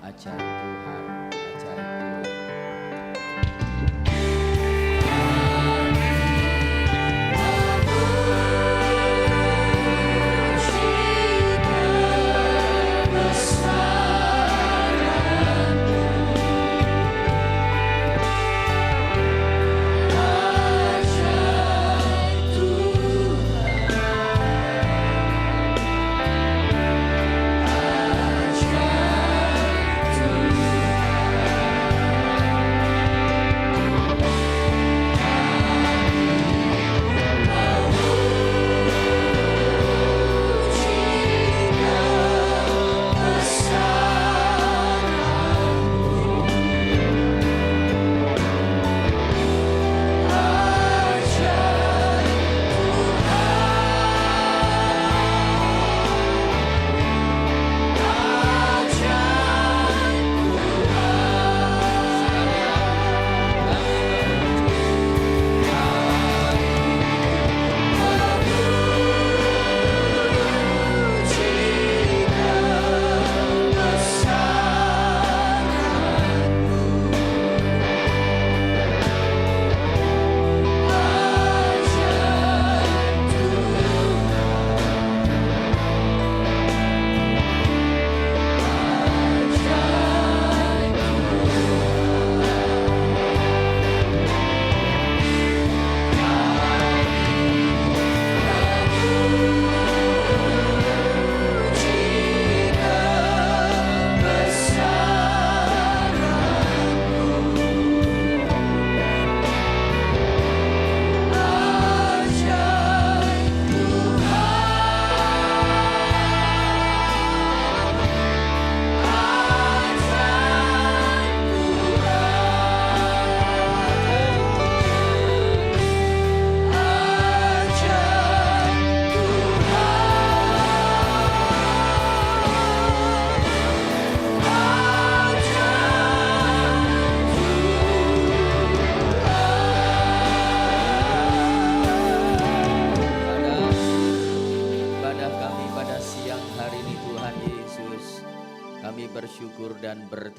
ajaib Tuhan, ajaib Tuhan.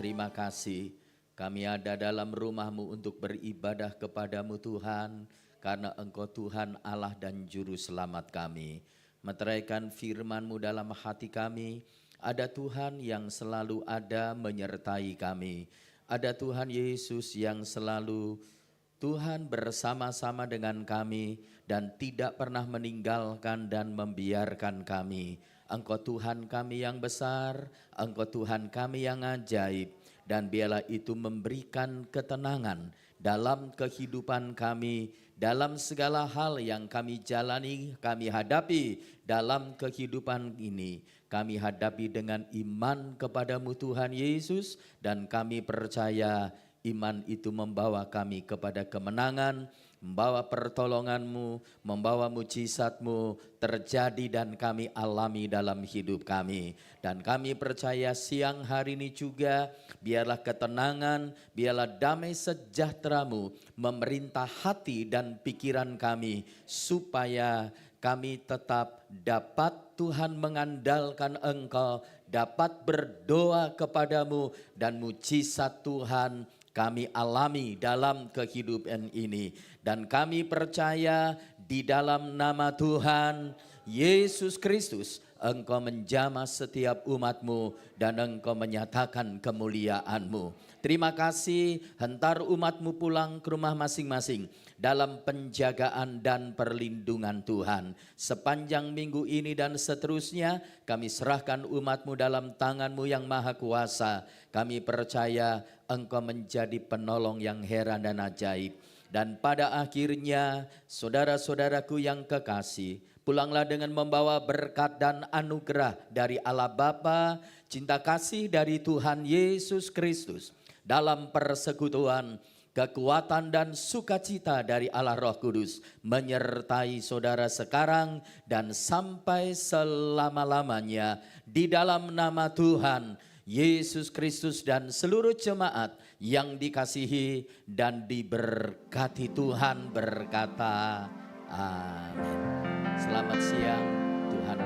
terima kasih. Kami ada dalam rumah-Mu untuk beribadah kepada-Mu Tuhan, karena Engkau Tuhan Allah dan Juru Selamat kami. Meteraikan firman-Mu dalam hati kami, ada Tuhan yang selalu ada menyertai kami. Ada Tuhan Yesus yang selalu Tuhan bersama-sama dengan kami dan tidak pernah meninggalkan dan membiarkan kami. Engkau Tuhan kami yang besar, Engkau Tuhan kami yang ajaib, dan biarlah itu memberikan ketenangan dalam kehidupan kami, dalam segala hal yang kami jalani, kami hadapi dalam kehidupan ini. Kami hadapi dengan iman kepada-Mu Tuhan Yesus, dan kami percaya iman itu membawa kami kepada kemenangan, membawa pertolongan-Mu, membawa mujizat-Mu terjadi dan kami alami dalam hidup kami. Dan kami percaya siang hari ini juga biarlah ketenangan, biarlah damai sejahtera-Mu memerintah hati dan pikiran kami, supaya kami tetap dapat Tuhan mengandalkan Engkau, dapat berdoa kepada-Mu, dan mujizat Tuhan kami alami dalam kehidupan ini. Dan kami percaya di dalam nama Tuhan Yesus Kristus, Engkau menjamah setiap umat-Mu dan Engkau menyatakan kemuliaan-Mu. Terima kasih, hentar umat-Mu pulang ke rumah masing-masing dalam penjagaan dan perlindungan Tuhan. Sepanjang minggu ini dan seterusnya, kami serahkan umat-Mu dalam tangan-Mu yang maha kuasa. Kami percaya Engkau menjadi penolong yang heran dan ajaib. Dan pada akhirnya, saudara-saudaraku yang kekasih, pulanglah dengan membawa berkat dan anugerah dari Allah Bapa, cinta kasih dari Tuhan Yesus Kristus, dalam persekutuan, kekuatan dan sukacita dari Allah Roh Kudus menyertai saudara sekarang dan sampai selama-lamanya, di dalam nama Tuhan Yesus Kristus dan seluruh jemaat yang dikasihi dan diberkati Tuhan berkata, amin. Selamat siang, Tuhan